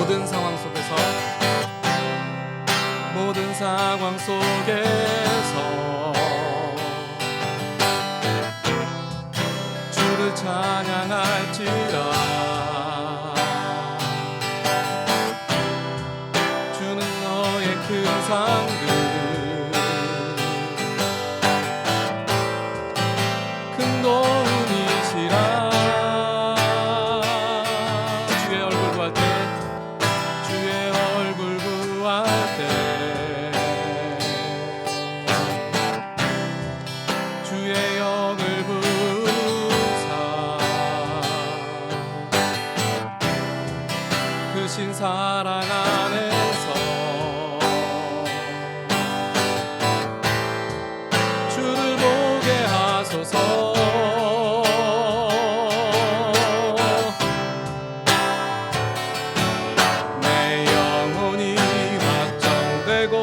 모든 상황 속에서 주를 찬양할지라. 주는 너의 큰 상급, 큰 도움이시라. 주의 얼굴 구할 때, 주의 얼굴 구할 때, 주의 영을 부사 크신 사랑 안에서 주를 보게 하소서. 내 영혼이 확정되고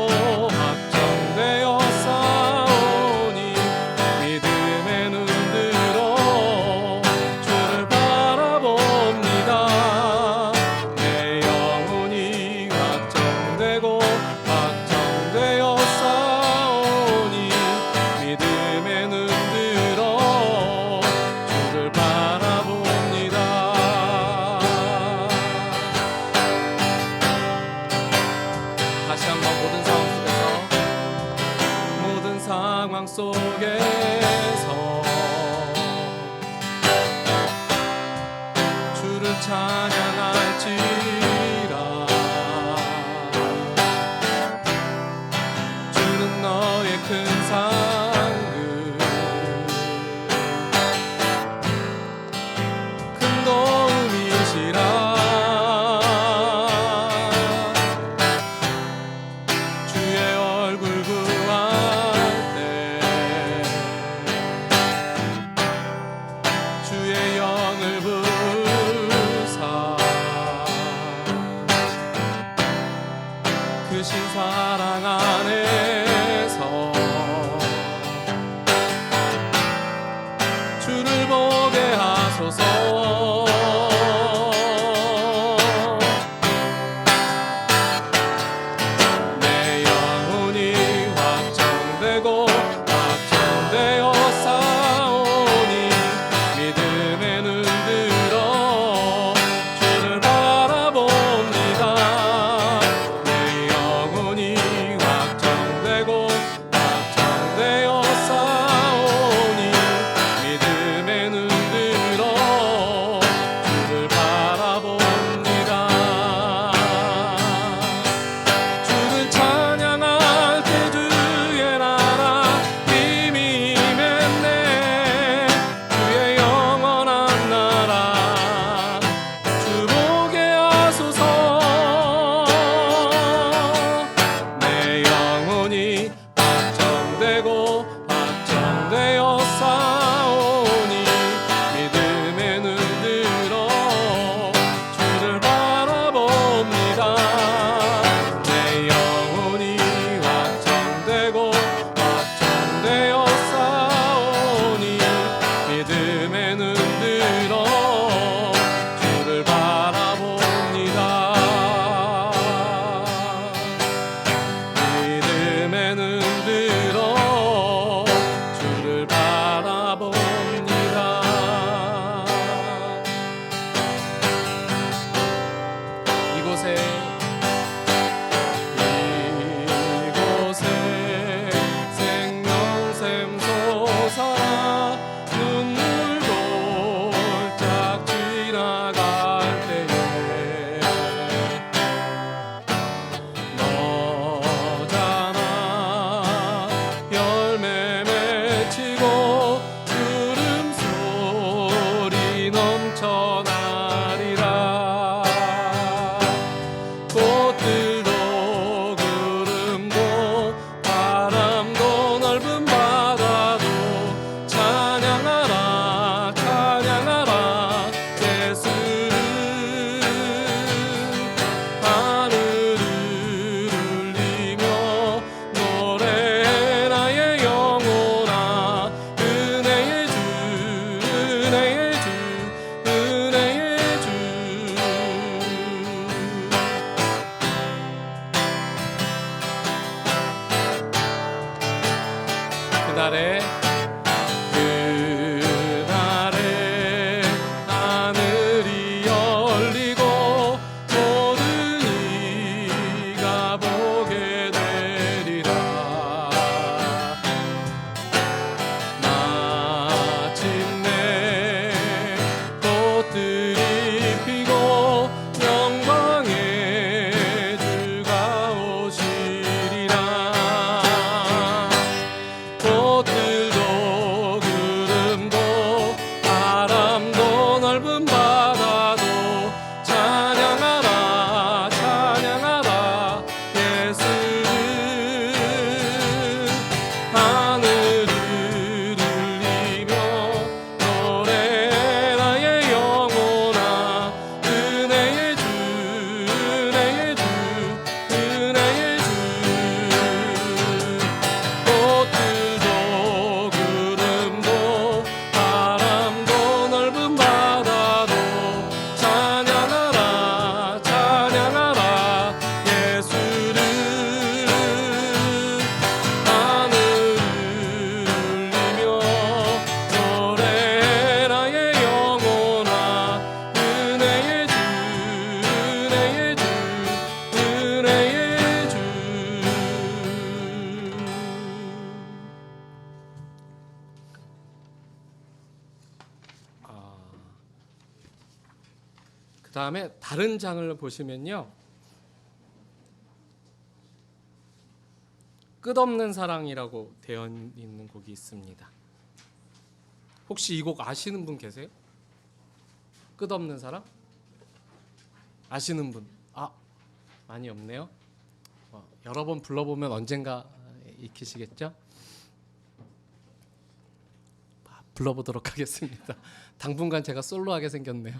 확정되어 싸우니 믿음의 눈 들어 주를 바라봅니다. 내 영혼이 확정되고 확정되어 싸우니 믿음의 눈 들어 주를 바라봅니다. 다시 한번 모든 상황 속에서 주를 찬양할지라. 주는 너의 큰 상급, 큰 도움이시라. 주의 얼굴 구할 때, 주의 영을 부사 크신 사랑 안에서 주를 보게 하소서. 내 영혼이 확정되고 확정되어 싸우니 믿음의 눈 들어 주를 바라봅니다. 내 영혼이 확정되고 확정되어 싸우니 믿음의 눈 들어 주를 바라봅니다. 주를 찬양할 때 주의 나라 힘이 임했네. 주의 영원한 나라 주 보게 하소서. 내 영혼이 확정되고 확정되어 싸우니 믿음의 눈 들어 주를 바라봅니다. 내 영혼이 확정되고 확정되어 싸우니 믿음의 눈 들어 주를 바라봅니다. 믿음의 눈 들어 주를 바라봅니다. 이곳에 생명샘 솟아 눈물 골짝 지나갈 때에 너잖아 열매 맺히고 울음소리 넘쳐나리라. 그날에 하늘이 열리고 모든 이가 보게 되리라. 마침내 꽃들이 피고 영광의 주가 오시리라. 꽃들도 구름도 바람도 넓은 바다도 찬양하라 찬양하라 예수를. 하늘을 울리며 노래라 의 영혼아. 은혜의 주 은혜의 주 은혜의 주. 꽃들도 구름도 바람도 넓은 바다도 찬양하라 찬양하라 예수를. 하늘을 울리며 노래라 의 영혼아. 은혜의 주 은혜의 주 은혜의 주. 그 다음에 다른 장을 보시면요, 끝없는 사랑이라고 되어 있는 곡이 있습니다. 혹시 이 곡 아시는 분 계세요? 끝없는 사랑? 아시는 분? 많이 없네요. 여러 번 불러보면 언젠가 익히시겠죠? 불러보도록 하겠습니다. 당분간 제가 솔로하게 생겼네요.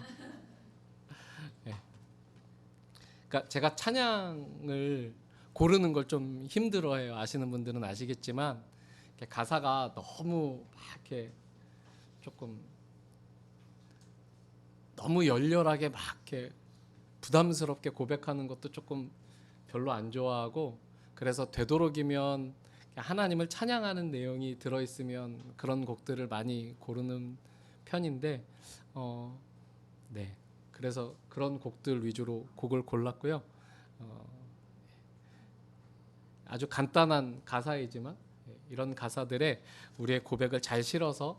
네. 그러니까 제가 찬양을 고르는 걸 좀 힘들어해요. 아시는 분들은 아시겠지만 가사가 너무 막 이렇게 조금 너무 열렬하게 막 이렇게 부담스럽게 고백하는 것도 조금 별로 안 좋아하고, 그래서 되도록이면 하나님을 찬양하는 내용이 들어있으면 그런 곡들을 많이 고르는 편인데, 네, 그래서 그런 곡들 위주로 곡을 골랐고요. 아주 간단한 가사이지만 이런 가사들에 우리의 고백을 잘 실어서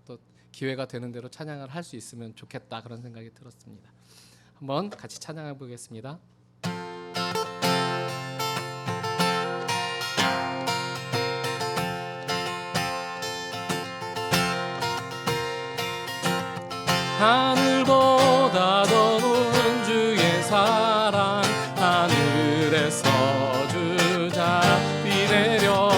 또 기회가 되는 대로 찬양을 할 수 있으면 좋겠다, 그런 생각이 들었습니다. 한번 같이 찬양해 보겠습니다. 하늘보다 더 높은 주의 사랑, 하늘에서 주 자비 내려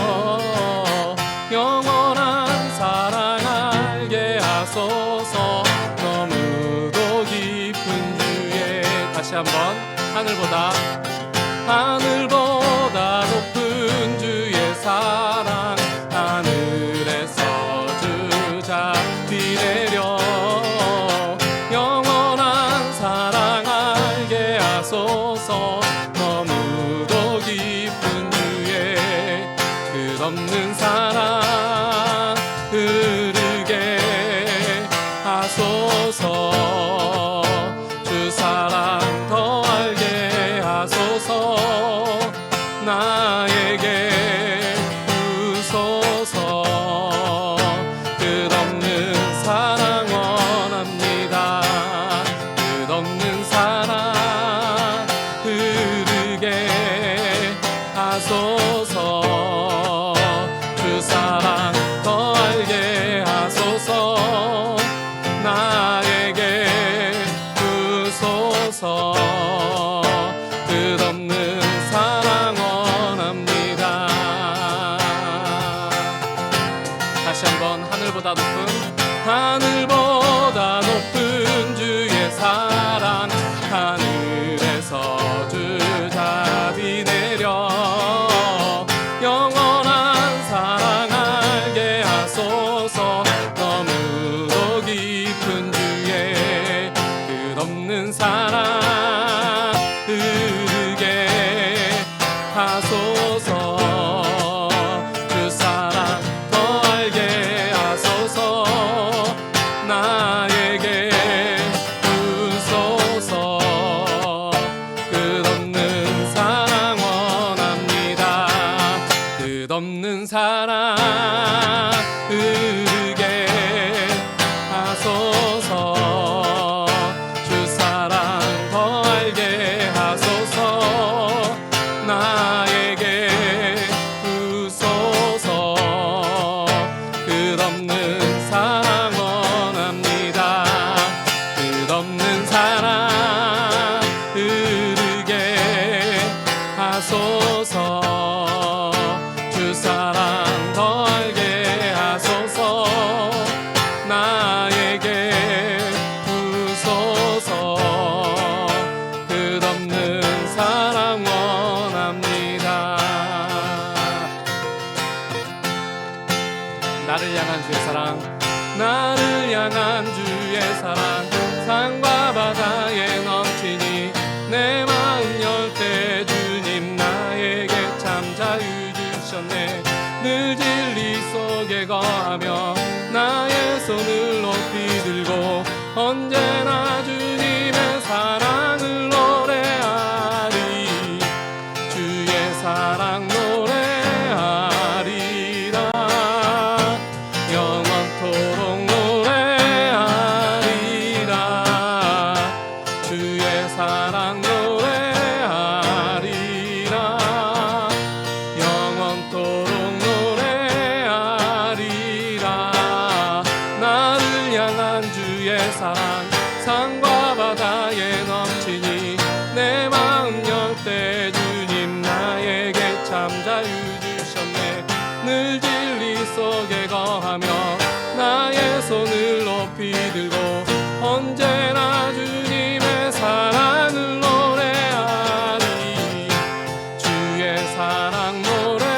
영원한 사랑 알게 하소서. 너무도 깊은 주의, 다시 한번 하늘보다 높은 주의 사랑, 하늘에서 주 자비 내려 영원한 사랑 알게 하소서. 너무도 깊은 주의 끝없는 사랑 흐르게 하소서. 주 사랑 더 알게 하소서. 나에게 주소서. 끝없는 사랑 원합니다. 끝없는 사랑 흐르게 하소서. 주 사랑 더 알게 하소서. 나에게 주소서. 끝없는 사랑 원합니다. 다시 한번 하늘보다 높은 주의 사랑, 하늘에서 주 자비 내려 하소서. 주 사랑 더 알게 하소서. 나에게 주소서. 끝없는 사랑 원합니다. 나를 향한 주의 사랑, 나를 향한 주의 사랑, 산과 바다에 넘치니 내 마음 열 때 주님 나에게 참 자유 주셨네. 늘 진리 속에 거하며 나의 손을 높이 들고 언제나 주님의 사랑을 노래하리. 주의 사랑 노래하리라. 영원토록 노래하리라. 주의 사랑 노래하리라. 영원토록 노래하리라. 나를 향한 주의 사랑, 산과 바다에 넘치니 내 마음 열 때 주님 나에게 참 자유 주셨네. 늘 진리 속에 거하며 나의 손을 높이 들고 언제나 주님의 사랑을 노래하리. 주의 사랑 노래하리라.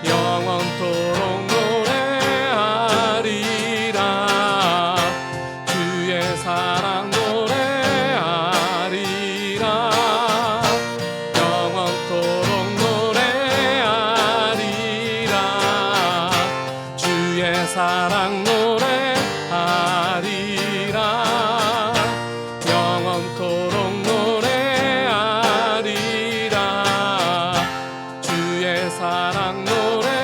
영원토록 노래하리라. 주의 사랑 노래하리라. 영원토록 노래하리라. 주의 사랑 노래하리라. 영원토록 노래하리라. 주의 사랑 노래하리라.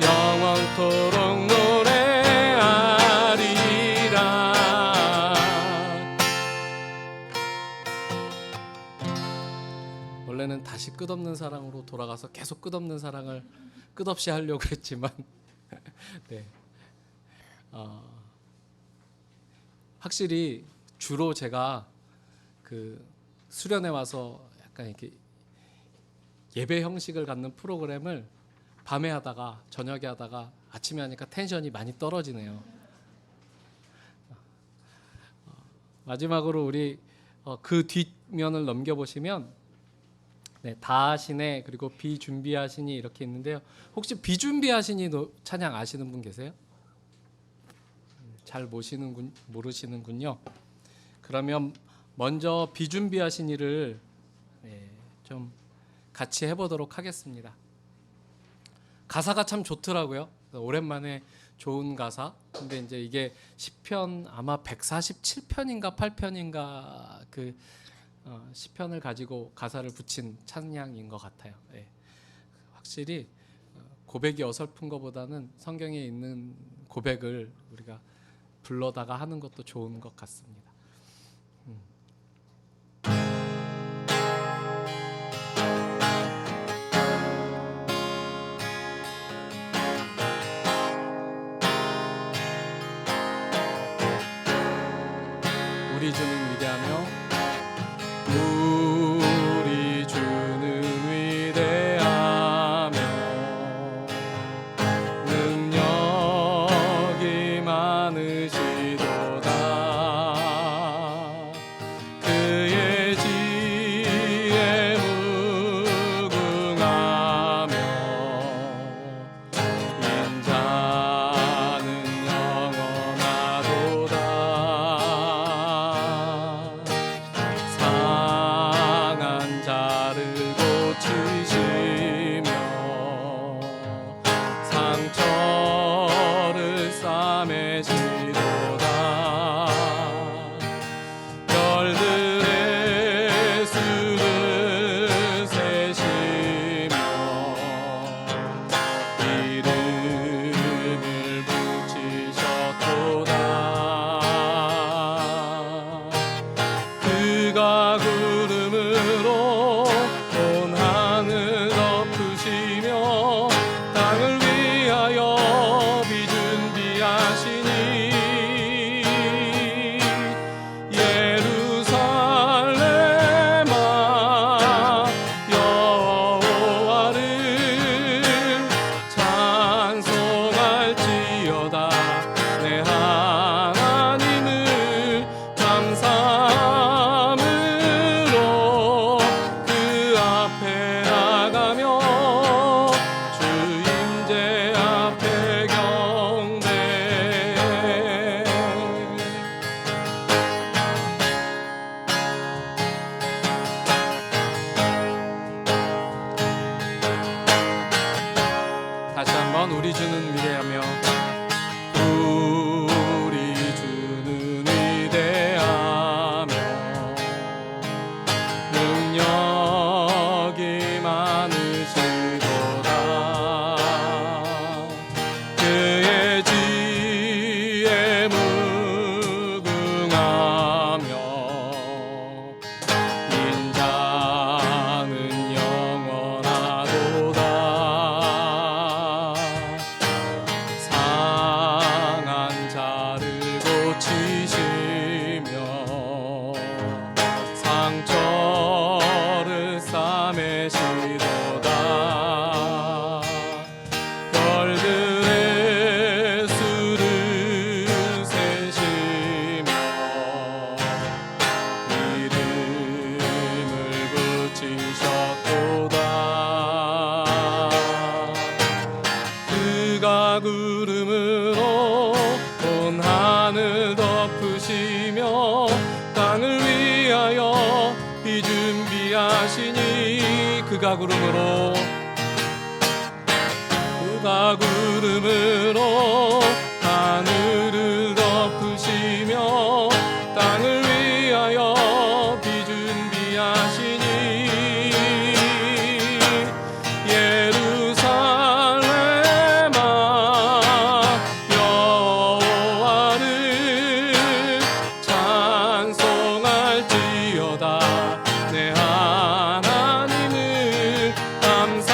영원토록 노래하리라. 원래는 다시 끝없는 사랑으로 돌아가서 계속 끝없는 사랑을 끝없이 하려고 했지만 네. 확실히 주로 제가 그 수련회 와서 약간 이렇게 예배 형식을 갖는 프로그램을 밤에 하다가 저녁에 하다가 아침에 하니까 텐션이 많이 떨어지네요. 마지막으로 우리 그 뒷면을 넘겨보시면 네, 다하시네 그리고 비준비하시니 이렇게 있는데요. 혹시 비준비하시니 찬양 아시는 분 계세요? 잘 모르시는군요. 그러면 먼저 비준비하시니를 좀 같이 해보도록 하겠습니다. 가사가 참 좋더라고요. 오랜만에 좋은 가사. 근데 이제 이게 시편 아마 147편인가 8편인가 그 시편을 가지고 가사를 붙인 찬양인 것 같아요. 예. 확실히 고백이 어설픈 것보다는 성경에 있는 고백을 우리가 불러다가 하는 것도 좋은 것 같습니다. 우리 주는 위대하며 우리 주는 위대하며 능력이 많으시도다. 그의 지혜 무궁하며 인자는 영원하도다. 고치시며 상처를 싸매시도다. 별들의 수를 세시며 이름을 붙이셨도다. 그가 구름으로 온 하늘 덮으시며 땅을 위하여 비 준비하시니 그가 구름으로 하늘을 덮으시며 땅을 위하여 비 준비하시니 예루살렘아 여호와를 찬송할지어다. 내 하나님을 감사함으로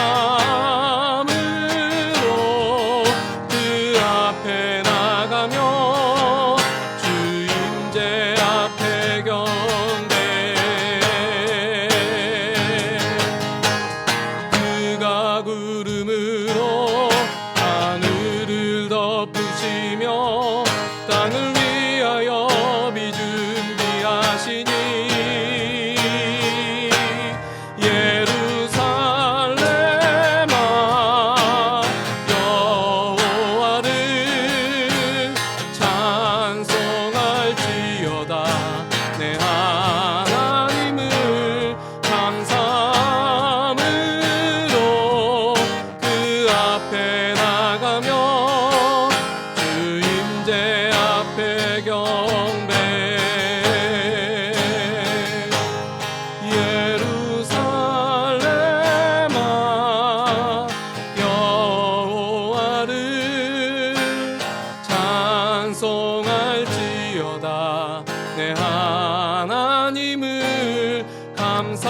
그 앞에 나가며 주 임재 앞에 경배. 그가 구름으로 하늘을 덮으시며 땅을 위하여 비 준비하시니 예루살렘아 여호와를 찬송할지어다. 내 하나님을 감사함으로 그 앞에 나가며 주 임재 앞에 경배. 예루살렘아 여호와를 찬송할지어다. 내 하나님을 감사함으로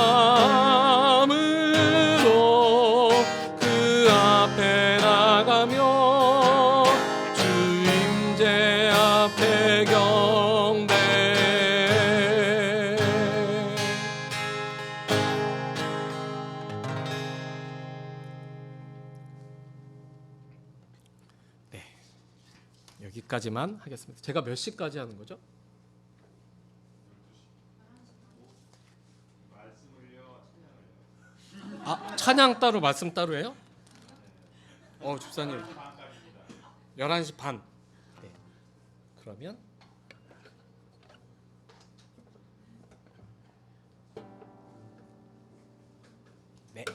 그 앞에 나가며 주 임재 앞에 경배. 네, 여기까지만 하겠습니다. 제가 몇 시까지 하는 거죠? 아, 찬양 따로 말씀 따로 해요? 집사님 11시 반. 네. 그러면 네.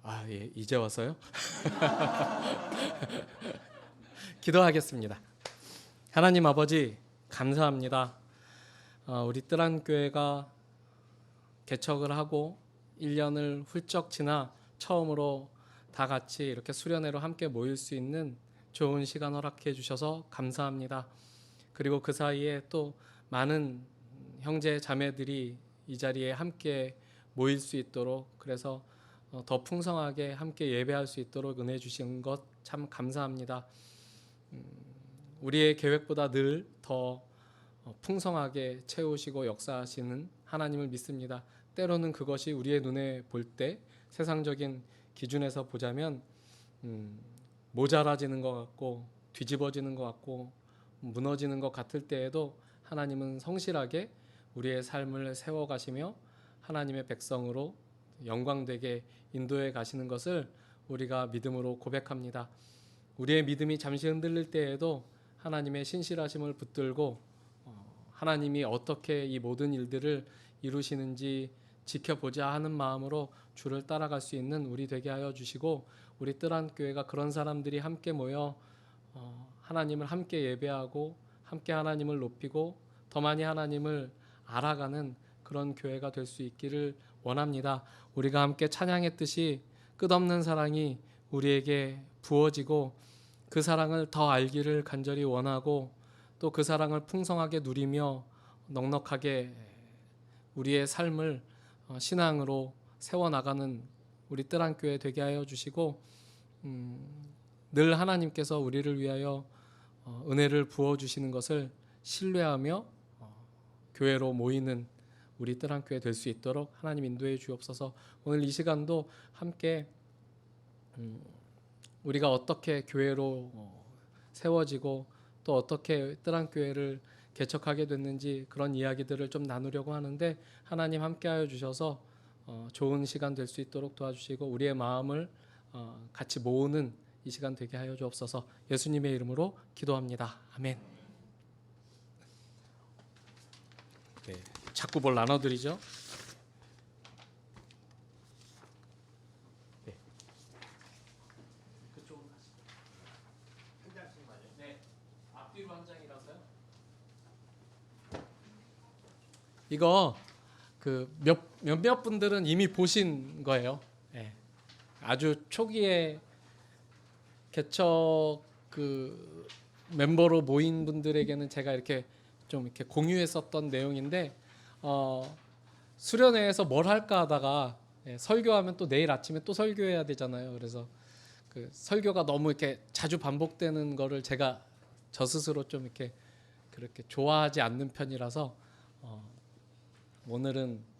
아, 예, 이제 와서요? 기도하겠습니다. 하나님 아버지 감사합니다. 우리 뜨란교회가 개척을 하고 1년을 훌쩍 지나 처음으로 다 같이 이렇게 수련회로 함께 모일 수 있는 좋은 시간 허락해 주셔서 감사합니다. 그리고 그 사이에 또 많은 형제 자매들이 이 자리에 함께 모일 수 있도록, 그래서 더 풍성하게 함께 예배할 수 있도록 은혜 주신 것 참 감사합니다. 우리의 계획보다 늘 더 풍성하게 채우시고 역사하시는 하나님을 믿습니다. 때로는 그것이 우리의 눈에 볼 때 세상적인 기준에서 보자면 모자라지는 것 같고 뒤집어지는 것 같고 무너지는 것 같을 때에도 하나님은 성실하게 우리의 삶을 세워가시며 하나님의 백성으로 영광되게 인도해 가시는 것을 우리가 믿음으로 고백합니다. 우리의 믿음이 잠시 흔들릴 때에도 하나님의 신실하심을 붙들고 하나님이 어떻게 이 모든 일들을 이루시는지 지켜보자 하는 마음으로 주를 따라갈 수 있는 우리 되게 하여 주시고, 우리 뜨란교회가 그런 사람들이 함께 모여 하나님을 함께 예배하고 함께 하나님을 높이고 더 많이 하나님을 알아가는 그런 교회가 될 수 있기를 원합니다. 우리가 함께 찬양했듯이 끝없는 사랑이 우리에게 부어지고 그 사랑을 더 알기를 간절히 원하고 또 그 사랑을 풍성하게 누리며 넉넉하게 우리의 삶을 신앙으로 세워나가는 우리 뜨란교회 되게 하여 주시고 늘 하나님께서 우리를 위하여 은혜를 부어 주시는 것을 신뢰하며 교회로 모이는 우리 뜨랑교회 될 수 있도록 하나님 인도해 주옵소서. 오늘 이 시간도 함께 우리가 어떻게 교회로 세워지고 또 어떻게 뜨랑교회를 개척하게 됐는지 그런 이야기들을 좀 나누려고 하는데, 하나님 함께하여 주셔서 좋은 시간 될 수 있도록 도와주시고 우리의 마음을 같이 모으는 이 시간 되게 하여 주옵소서. 예수님의 이름으로 기도합니다. 아멘. 네, 자꾸 뭘 나눠드리죠? 네. 그쪽으로 가시죠. 한 장씩만요? 네. 앞뒤로 한 장이라서요. 이거 그 몇몇 분들은 이미 보신 거예요. 네. 아주 초기에 개척 그 멤버로 모인 분들에게는 제가 이렇게 좀 이렇게 공유했었던 내용인데, 수련회에서 뭘 할까 하다가 설교하면 또 내일 아침에 또 설교해야 되잖아요. 그래서 그 설교가 너무 이렇게 자주 반복되는 거를 제가 저 스스로 좀 이렇게 그렇게 좋아하지 않는 편이라서 오늘은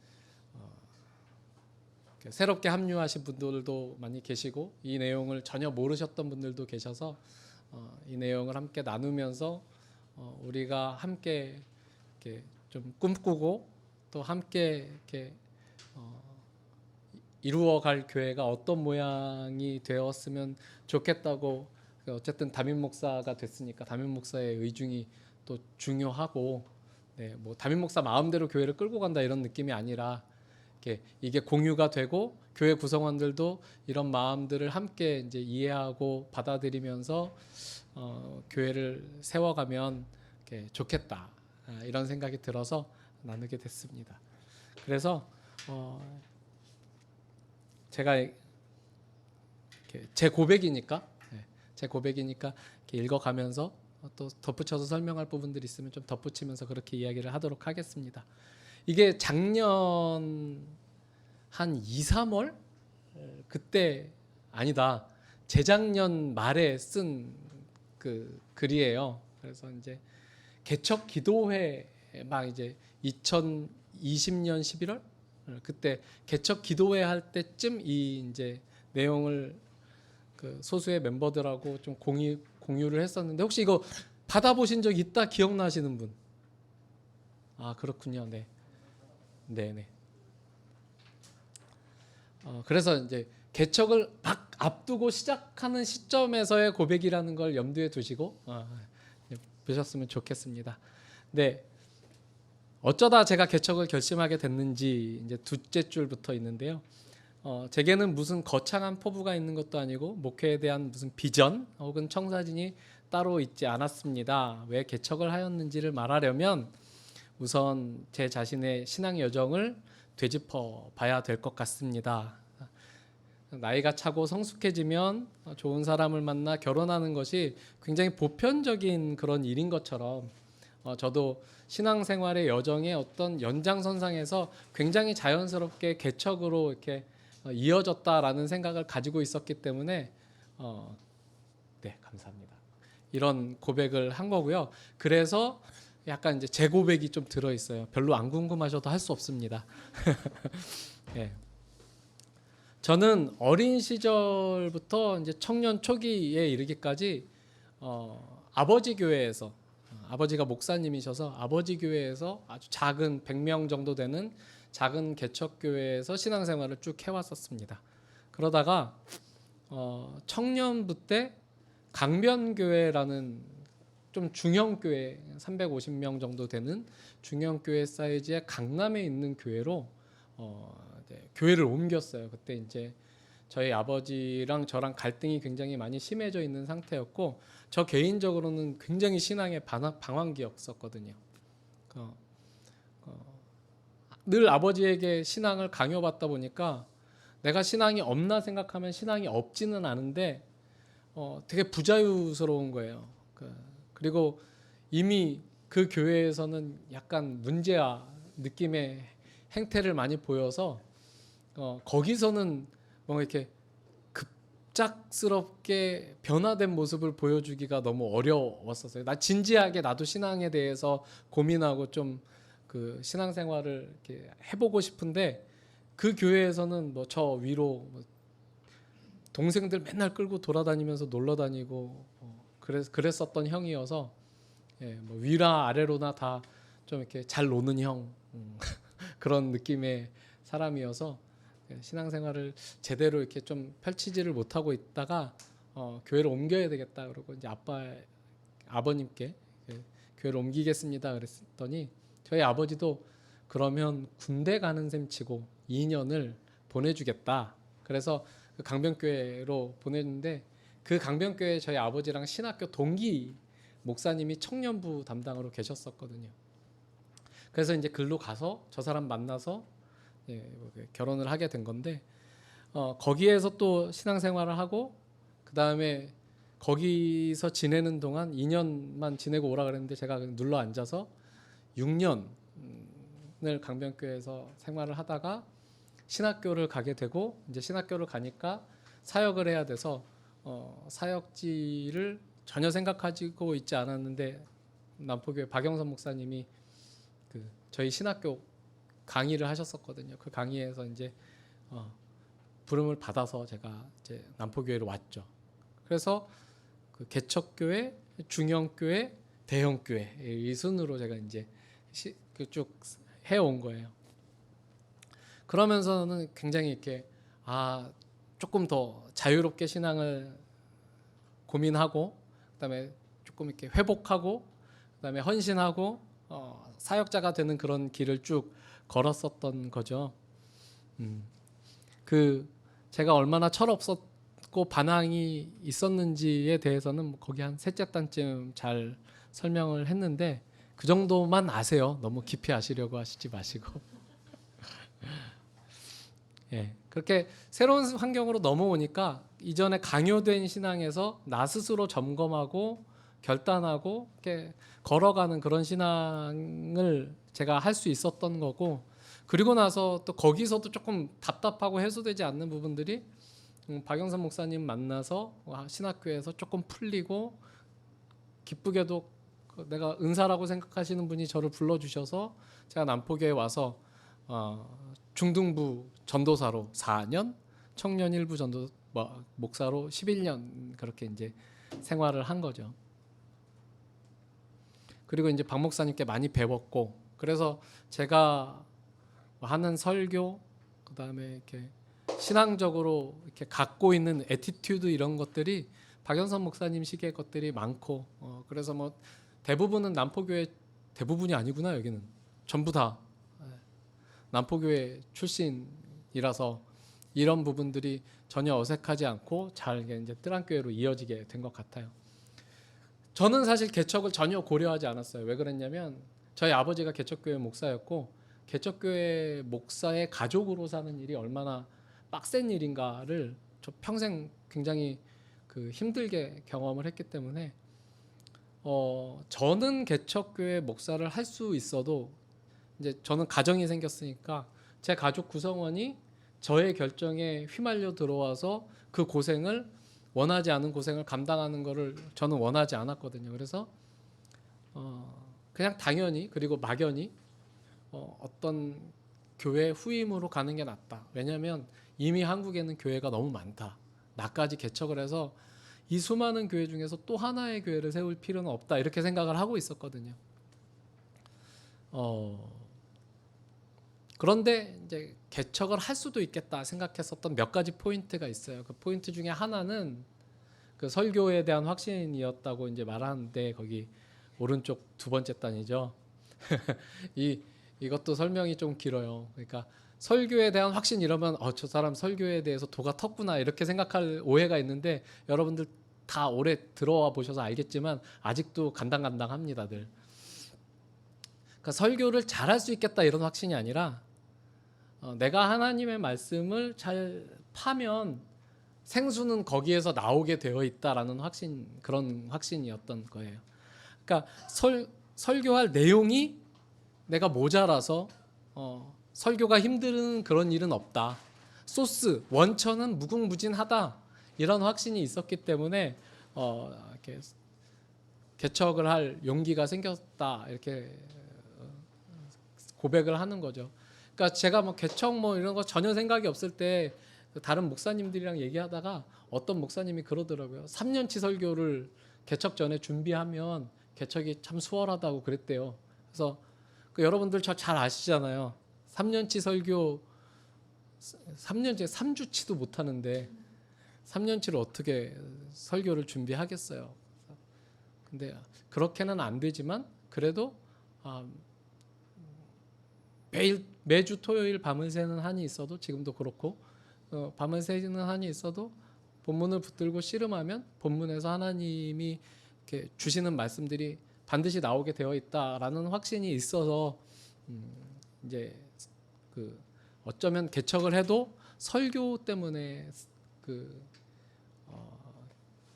새롭게 합류하신 분들도 많이 계시고 이 내용을 전혀 모르셨던 분들도 계셔서 이 내용을 함께 나누면서 우리가 함께 이렇게 좀 꿈꾸고 또 함께 이렇게 이루어갈 교회가 어떤 모양이 되었으면 좋겠다고, 어쨌든 담임 목사가 됐으니까 담임 목사의 의중이 또 중요하고, 네, 뭐 담임 목사 마음대로 교회를 끌고 간다 이런 느낌이 아니라 이게 공유가 되고 교회 구성원들도 이런 마음들을 함께 이제 이해하고 받아들이면서 교회를 세워가면 좋겠다, 이런 생각이 들어서 나누게 됐습니다. 그래서 제가 제 고백이니까 이렇게 읽어가면서 또 덧붙여서 설명할 부분들이 있으면 좀 덧붙이면서 그렇게 이야기를 하도록 하겠습니다. 이게 작년 한 2, 3월 그때 아니다, 재작년 말에 쓴 그 글이에요. 그래서 이제 개척 기도회 막 이제 2020년 11월 그때 개척 기도회 할 때쯤 이 이제 내용을 그 소수의 멤버들하고 좀 공유를 했었는데, 혹시 이거 받아보신 적 있다 기억나시는 분? 아, 그렇군요. 네. 네네. 그래서 이제 개척을 막 앞두고 시작하는 시점에서의 고백이라는 걸 염두에 두시고 보셨으면 좋겠습니다. 네. 어쩌다 제가 개척을 결심하게 됐는지 이제 둘째 줄부터 있는데요. 제게는 무슨 거창한 포부가 있는 것도 아니고 목회에 대한 무슨 비전 혹은 청사진이 따로 있지 않았습니다. 왜 개척을 하였는지를 말하려면 우선 제 자신의 신앙 여정을 되짚어 봐야 될 것 같습니다. 나이가 차고 성숙해지면 좋은 사람을 만나 결혼하는 것이 굉장히 보편적인 그런 일인 것처럼 저도 신앙생활의 여정의 어떤 연장선상에서 굉장히 자연스럽게 개척으로 이렇게 이어졌다라는 생각을 가지고 있었기 때문에 네, 감사합니다. 이런 고백을 한 거고요. 그래서 약간 이제 제 고백이 좀 들어 있어요. 별로 안 궁금하셔도 할 수 없습니다. 네. 저는 어린 시절부터 이제 청년 초기에 이르기까지 아버지 교회에서, 아버지가 목사님이셔서 아버지 교회에서 아주 작은 100명 정도 되는 작은 개척 교회에서 신앙생활을 쭉 해왔었습니다. 그러다가 청년부 때 강변교회라는 좀 중형교회 350명 정도 되는 중형교회 사이즈의 강남에 있는 교회로 교회를 옮겼어요. 그때 이제 저희 아버지랑 저랑 갈등이 굉장히 많이 심해져 있는 상태였고, 저 개인적으로는 굉장히 신앙에 방황기였었거든요. 늘 아버지에게 신앙을 강요받다 보니까 내가 신앙이 없나 생각하면 신앙이 없지는 않은데 되게 부자유스러운 거예요. 그리고 이미 그 교회에서는 약간 문제아 느낌의 행태를 많이 보여서 거기서는 뭔가 이렇게 갑작스럽게 변화된 모습을 보여주기가 너무 어려웠었어요. 나 진지하게 나도 신앙에 대해서 고민하고 좀 그 신앙생활을 이렇게 해보고 싶은데 그 교회에서는 뭐 저 위로 뭐 동생들 맨날 끌고 돌아다니면서 놀러 다니고 그랬었던 형이어서 예, 뭐 위라 아래로나 다 좀 이렇게 잘 노는 형 그런 느낌의 사람이어서 신앙생활을 제대로 이렇게 좀 펼치지를 못하고 있다가 교회를 옮겨야 되겠다 그러고 이제 아버님께 교회를 옮기겠습니다 그랬더니 저희 아버지도 그러면 군대 가는 셈 치고 2년을 보내주겠다. 그래서 그 강변교회로 보냈는데 그 강변교회 저희 아버지랑 신학교 동기 목사님이 청년부 담당으로 계셨었거든요. 그래서 이제 글로 가서 저 사람 만나서 결혼을 하게 된 건데 거기에서 또 신앙생활을 하고 그 다음에 거기서 지내는 동안 2년만 지내고 오라 그랬는데 제가 눌러 앉아서 6년을 강변교회에서 생활을 하다가 신학교를 가게 되고 이제 신학교를 가니까 사역을 해야 돼서 사역지를 전혀 생각하고 있지 않았는데 남포교회 박영선 목사님이 그 저희 신학교 강의를 하셨었거든요. 그 강의에서 이제 부름을 받아서 제가 이제 남포교회로 왔죠. 그래서 그 개척교회, 중형교회, 대형교회 이 순으로 제가 이제 쭉 해온 거예요. 그러면서는 굉장히 이렇게 조금 더 자유롭게 신앙을 고민하고 그다음에 조금 이렇게 회복하고 그다음에 헌신하고 사역자가 되는 그런 길을 쭉 걸었었던 거죠. 그 제가 얼마나 철없었고 반항이 있었는지에 대해서는 거기 한 셋째 단쯤 잘 설명을 했는데 그 정도만 아세요. 너무 깊이 아시려고 하시지 마시고. 예, 그렇게 새로운 환경으로 넘어오니까 이전에 강요된 신앙에서 나 스스로 점검하고 결단하고 이렇게 걸어가는 그런 신앙을 제가 할 수 있었던 거고 그리고 나서 또 거기서도 조금 답답하고 해소되지 않는 부분들이 박영선 목사님 만나서 신학교에서 조금 풀리고 기쁘게도 내가 은사라고 생각하시는 분이 저를 불러주셔서 제가 남포교에 와서 중등부 전도사로 4년, 청년 일부 전도 목사로 11년 그렇게 이제 생활을 한 거죠. 그리고 이제 박 목사님께 많이 배웠고 그래서 제가 하는 설교 그다음에 이렇게 신앙적으로 이렇게 갖고 있는 애티튜드 이런 것들이 박영선 목사님 식의 것들이 많고 그래서 뭐 대부분은 남포교회 대부분이 아니구나 여기는 전부 다 남포교회 출신이라서 이런 부분들이 전혀 어색하지 않고 잘 이제 뜨란교회로 이어지게 된 것 같아요. 저는 사실 개척을 전혀 고려하지 않았어요. 왜 그랬냐면 저희 아버지가 개척교회 목사였고 개척교회 목사의 가족으로 사는 일이 얼마나 빡센 일인가를 저 평생 굉장히 힘들게 경험을 했기 때문에 저는 개척교회 목사를 할 수 있어도 이제 저는 가정이 생겼으니까 제 가족 구성원이 저의 결정에 휘말려 들어와서 그 고생을 원하지 않은 고생을 감당하는 거를 저는 원하지 않았거든요. 그래서 그냥 당연히 그리고 막연히 어떤 교회 후임으로 가는 게 낫다. 왜냐하면 이미 한국에는 교회가 너무 많다. 나까지 개척을 해서 이 수많은 교회 중에서 또 하나의 교회를 세울 필요는 없다. 이렇게 생각을 하고 있었거든요. 그런데 이제 개척을 할 수도 있겠다 생각했었던 몇 가지 포인트가 있어요. 그 포인트 중에 하나는 그 설교에 대한 확신이었다고 이제 말하는데 거기 오른쪽 두 번째 단이죠. 이것도 설명이 좀 길어요. 그러니까 설교에 대한 확신 이러면 저 사람 설교에 대해서 도가 텄구나 이렇게 생각할 오해가 있는데 여러분들 다 오래 들어와 보셔서 알겠지만 아직도 간당간당합니다들. 그러니까 설교를 잘할 수 있겠다 이런 확신이 아니라 내가 하나님의 말씀을 잘 파면 생수는 거기에서 나오게 되어 있다라는 확신, 그런 확신이었던 거예요. 그러니까 설교할 내용이 내가 모자라서 설교가 힘든 그런 일은 없다. 소스, 원천은 무궁무진하다. 이런 확신이 있었기 때문에 이렇게 개척을 할 용기가 생겼다 이렇게 고백을 하는 거죠. 그러니까 제가 뭐 개척 뭐 이런 거 전혀 생각이 없을 때 다른 목사님들이랑 얘기하다가 어떤 목사님이 그러더라고요. 3년치 설교를 개척 전에 준비하면 개척이 참 수월하다고 그랬대요. 그래서 여러분들 저 잘 아시잖아요. 3년치 설교 3년째 3주치도 못 하는데 3년치를 어떻게 설교를 준비하겠어요. 근데 그렇게는 안 되지만 그래도 매주 토요일 밤을 새는 한이 있어도 지금도 그렇고 밤을 새는 한이 있어도 본문을 붙들고 씨름하면 본문에서 하나님이 이렇게 주시는 말씀들이 반드시 나오게 되어 있다라는 확신이 있어서 이제 어쩌면 개척을 해도 설교 때문에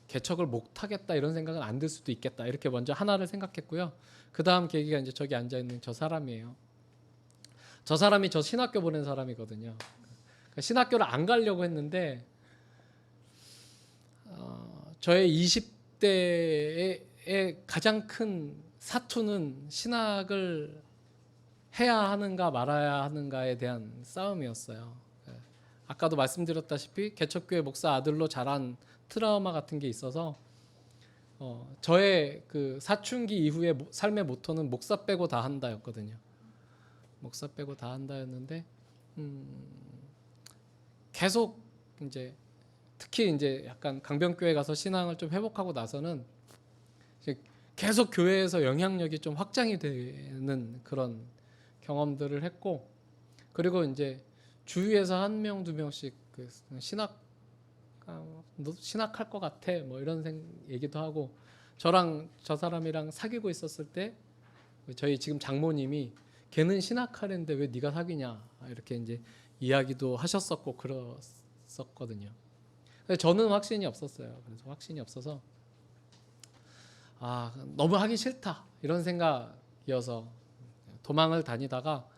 개척을 못하겠다 이런 생각은 안 들 수도 있겠다 이렇게 먼저 하나를 생각했고요. 그 다음 계기가 이제 저기 앉아 있는 저 사람이에요. 저 사람이 저 신학교 보낸 사람이거든요. 그러니까 신학교를 안 가려고 했는데 저의 20대의 가장 큰 사투는 신학을 해야 하는가 말아야 하는가에 대한 싸움이었어요. 아까도 말씀드렸다시피 개척교회 목사 아들로 자란 트라우마 같은 게 있어서 저의 그 사춘기 이후의 삶의 모토는 목사 빼고 다 한다였거든요. 목사 빼고 다 한다였는데 계속 이제 특히 이제 약간 강변교회 가서 신앙을 좀 회복하고 나서는 계속 교회에서 영향력이 좀 확장이 되는 그런 경험들을 했고, 그리고 이제 주위에서 한 명 두 명씩 그 너 신학할 것 같아 뭐 이런 얘기도 하고, 저랑 저 사람이랑 사귀고 있었을 때 저희 지금 장모님이 걔는 신학하는데 왜 네가 사귀냐 이렇게 이제 이야기도 하셨었고 그랬었거든요. 저는 확신이 없었어요. 그래서 확신이 없어서 너무 하기 싫다 이런 생각이어서 도망을 다니다가,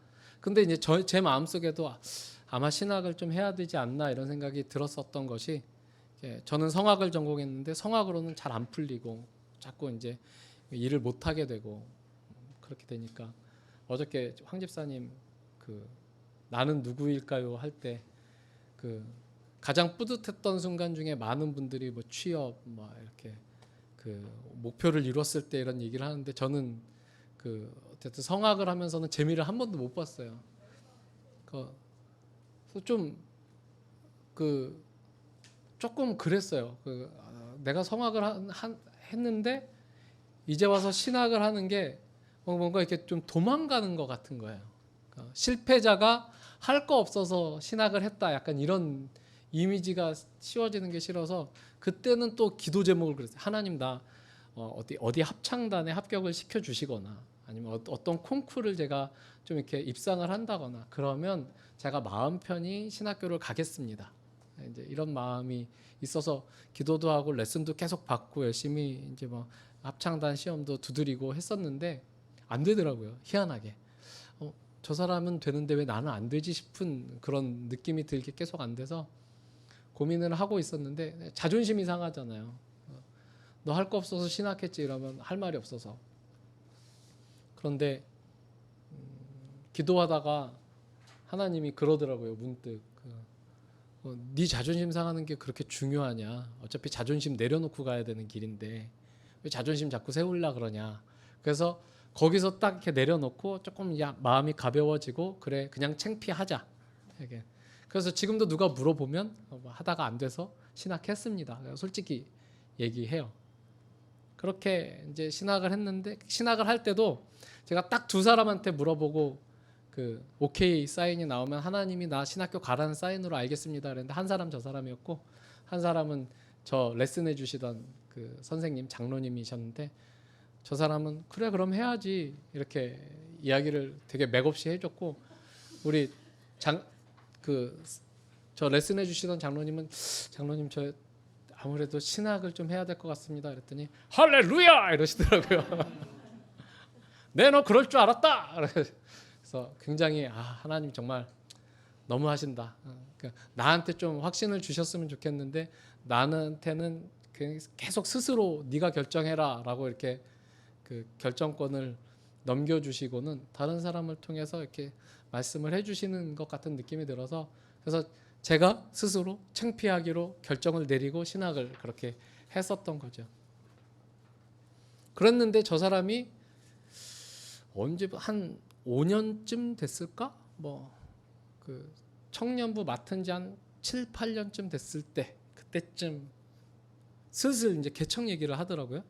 근데 이제 제 마음속에도 아마 신학을 좀 해야 되지 않나 이런 생각이 들었었던 것이, 저는 성악을 전공했는데 성악으로는 잘 안 풀리고 자꾸 이제 일을 못 하게 되고 그렇게 되니까, 어저께 황 집사님 그 나는 누구일까요 할 때 그 가장 뿌듯했던 순간 중에 많은 분들이 뭐 취업 뭐 이렇게 그 목표를 이뤘을 때 이런 얘기를 하는데, 저는 그 어쨌든 성악을 하면서는 재미를 한 번도 못 봤어요. 그래서 좀 조금 그랬어요. 내가 성악을 했는데 이제 와서 신학을 하는 게 뭔가 이렇게 좀 도망가는 것 같은 거예요. 그러니까 실패자가 할 거 없어서 신학을 했다 약간 이런 이미지가 씌워지는 게 싫어서, 그때는 또 기도 제목을 그랬어요. 하나님 나 어디 합창단에 합격을 시켜 주시거나 아니면 어떤 콩쿠르를 제가 좀 이렇게 입상을 한다거나 그러면 제가 마음 편히 신학교를 가겠습니다. 이제 이런 마음이 있어서 기도도 하고 레슨도 계속 받고 열심히 이제 뭐 합창단 시험도 두드리고 했었는데 안 되더라고요. 희한하게. 저 사람은 되는데 왜 나는 안 되지 싶은 그런 느낌이 들게 계속 안 돼서 고민을 하고 있었는데, 자존심이 상하잖아요. 너 할 거 없어서 신학했지 이러면 할 말이 없어서. 그런데 기도하다가 하나님이 그러더라고요. 문득 네 자존심 상하는 게 그렇게 중요하냐, 어차피 자존심 내려놓고 가야 되는 길인데 왜 자존심 자꾸 세우려 그러냐. 그래서 거기서 딱 이렇게 내려놓고 조금 마음이 가벼워지고, 그래 그냥 창피하자 이렇게. 그래서 지금도 누가 물어보면 하다가 안 돼서 신학했습니다. 솔직히 얘기해요. 그렇게 이제 신학을 했는데, 신학을 할 때도 제가 딱 두 사람한테 물어보고 그 오케이 사인이 나오면 하나님이 나 신학교 가라는 사인으로 알겠습니다 그랬는데, 한 사람 저 사람이었고, 한 사람은 저 레슨해 주시던 그 선생님 장로님이셨는데, 저 사람은 그래 그럼 해야지 이렇게 이야기를 되게 맥없이 해줬고, 우리 저 레슨해 주시던 장로님은 장로님 저 아무래도 신학을 좀 해야 될 것 같습니다 그랬더니 할렐루야 이러시더라고요. 네 너 그럴 줄 알았다. 그래서 굉장히 하나님 정말 너무 하신다. 그러니까 나한테 좀 확신을 주셨으면 좋겠는데 나한테는 계속 스스로 네가 결정해라라고 이렇게 그 결정권을 넘겨주시고는 다른 사람을 통해서 이렇게 말씀을 해주시는 것 같은 느낌이 들어서 그래서 제가 스스로 창피하기로 결정을 내리고 신학을 그렇게 했었던 거죠. 그랬는데 저 사람이 언제 한 5년쯤 됐을까? 뭐 그 청년부 맡은 지 한 7, 8년쯤 됐을 때 그때쯤 슬슬 이제 개척 얘기를 하더라고요.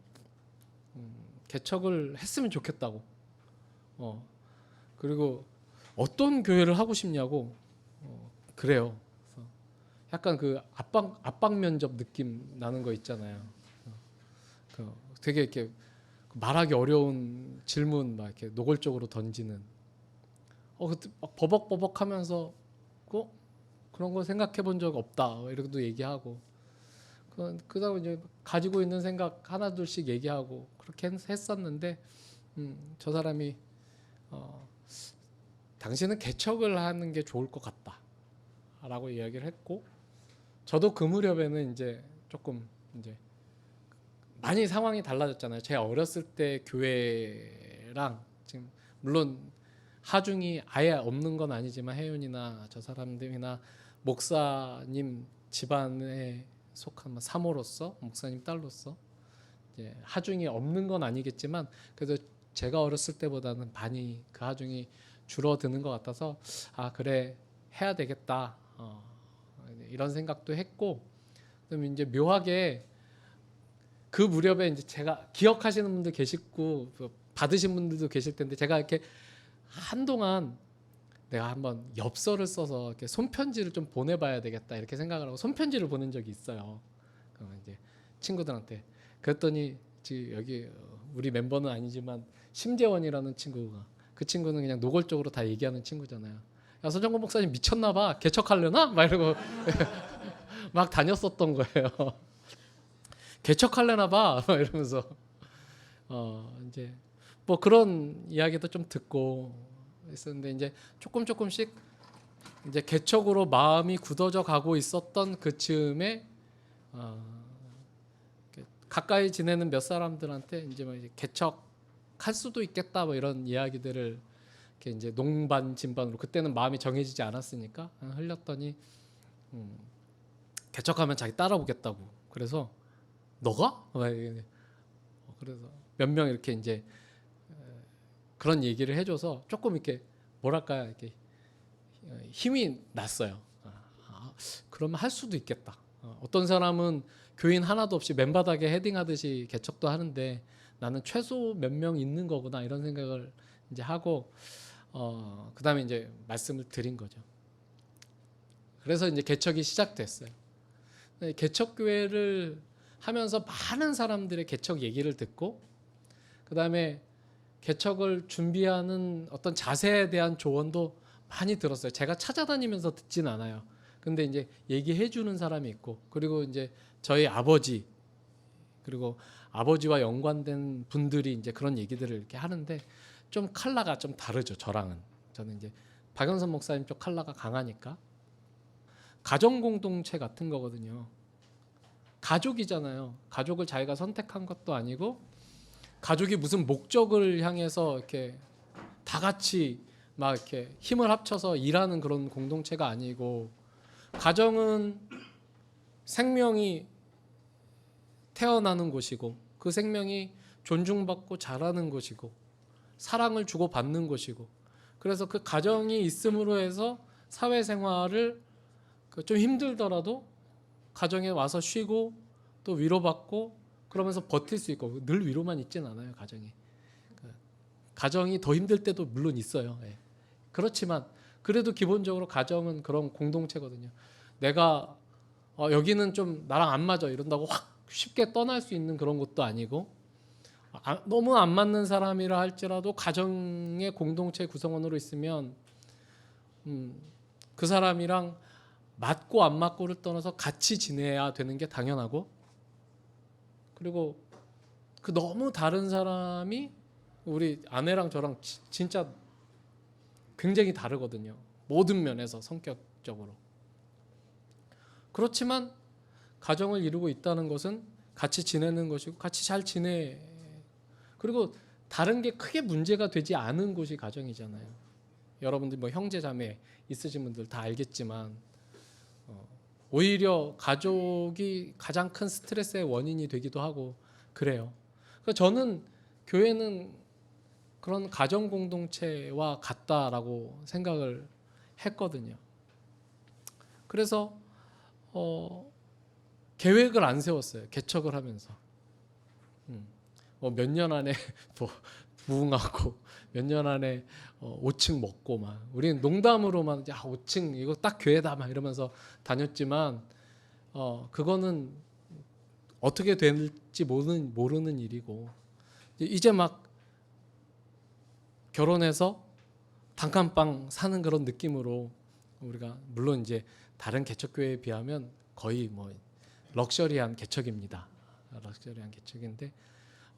개척을 했으면 좋겠다고. 그리고 어떤 교회를 하고 싶냐고. 그래요. 그래서 약간 그 압박 면접 느낌 나는 거 있잖아요. 되게 이렇게 말하기 어려운 질문 막 이렇게 노골적으로 던지는. 그때 막 버벅버벅하면서 그런 거 생각해 본 적 없다. 이렇게도 얘기하고. 그다음에 이제 가지고 있는 생각 하나 둘씩 얘기하고 그렇게 했었는데 저 사람이 당신은 개척을 하는 게 좋을 것 같다라고 이야기를 했고 저도 그 무렵에는 이제 조금 이제 많이 상황이 달라졌잖아요. 제가 어렸을 때 교회랑 지금 물론 하중이 아예 없는 건 아니지만 혜윤이나 저 사람들이나 목사님 집안에 속한 사모로서 목사님 딸로서 이제 하중이 없는 건 아니겠지만 그래도 제가 어렸을 때보다는 많이 그 하중이 줄어드는 것 같아서 그래 해야 되겠다 이런 생각도 했고 그다음에 이제 묘하게 그 무렵에 이제 제가 기억하시는 분들 계시고 받으신 분들도 계실 텐데 제가 이렇게 한동안 내가 한번 엽서를 써서 이렇게 손편지를 좀 보내봐야 되겠다 이렇게 생각을 하고 손편지를 보낸 적이 있어요. 이제 친구들한테 그랬더니 지금 여기 우리 멤버는 아니지만 심재원이라는 친구가 그 친구는 그냥 노골적으로 다 얘기하는 친구잖아요. 야 서정권 목사님 미쳤나봐 개척하려나? 막 이러고 막 다녔었던 거예요. 개척하려나봐 막 이러면서 이제 뭐 그런 이야기도 좀 듣고 있었는데 이제 조금씩 이제 개척으로 마음이 굳어져 가고 있었던 그 즈음에 가까이 지내는 몇 사람들한테 이제 뭐 개척할 수도 있겠다 뭐 이런 이야기들을 이렇게 이제 농반 진반으로 그때는 마음이 정해지지 않았으니까 흘렸더니 개척하면 자기 따라오겠다고 그래서 너가? 그래서 몇 명 이렇게 이제 그런 얘기를 해줘서 조금 이렇게 뭐랄까 이렇게 힘이 났어요. 그러면 할 수도 있겠다. 어떤 사람은 교인 하나도 없이 맨바닥에 헤딩하듯이 개척도 하는데 나는 최소 몇 명 있는 거구나 이런 생각을 이제 하고 그다음에 이제 말씀을 드린 거죠. 그래서 이제 개척이 시작됐어요. 개척 교회를 하면서 많은 사람들의 개척 얘기를 듣고 그다음에 개척을 준비하는 어떤 자세에 대한 조언도 많이 들었어요. 제가 찾아다니면서 듣진 않아요. 근데 이제 얘기해 주는 사람이 있고 그리고 이제 저희 아버지 그리고 아버지와 연관된 분들이 이제 그런 얘기들을 이렇게 하는데 좀 컬러가 좀 다르죠. 저랑은. 저는 이제 박영선 목사님 쪽 컬러가 강하니까 가정 공동체 같은 거거든요. 가족이잖아요. 가족을 자기가 선택한 것도 아니고 가족이 무슨 목적을 향해서 이렇게 다 같이 막 이렇게 힘을 합쳐서 일하는 그런 공동체가 아니고 가정은 생명이 태어나는 곳이고 그 생명이 존중받고 자라는 곳이고 사랑을 주고받는 곳이고 그래서 그 가정이 있음으로 해서 사회생활을 좀 힘들더라도 가정에 와서 쉬고 또 위로받고 그러면서 버틸 수 있고 늘 위로만 있진 않아요. 가정이 더 힘들 때도 물론 있어요. 그렇지만 그래도 기본적으로 가정은 그런 공동체거든요. 내가 여기는 좀 나랑 안 맞아 이런다고 확 쉽게 떠날 수 있는 그런 것도 아니고 너무 안 맞는 사람이라 할지라도 가정의 공동체 구성원으로 있으면 그 사람이랑 맞고 안 맞고를 떠나서 같이 지내야 되는 게 당연하고 그리고 그 너무 다른 사람이 우리 아내랑 저랑 진짜 굉장히 다르거든요. 모든 면에서 성격적으로. 그렇지만 가정을 이루고 있다는 것은 같이 지내는 것이고 같이 잘 지내. 그리고 다른 게 크게 문제가 되지 않은 곳이 가정이잖아요. 여러분들 뭐 형제 자매 있으신 분들 다 알겠지만 오히려 가족이 가장 큰 스트레스의 원인이 되기도 하고 그래요. 그래서 저는 교회는 그런 가정 공동체와 같다라고 생각을 했거든요. 그래서 계획을 안 세웠어요. 개척을 하면서 뭐 몇 년 안에 뭐 부흥하고 몇 년 안에 5층 먹고 막 우리는 농담으로만 야 5층 이거 딱 교회다 막 이러면서 다녔지만 그거는 어떻게 될지 모르는 일이고 이제 막 결혼해서 단칸방 사는 그런 느낌으로 우리가 물론 이제 다른 개척교회에 비하면 거의 뭐 럭셔리한 개척입니다. 럭셔리한 개척인데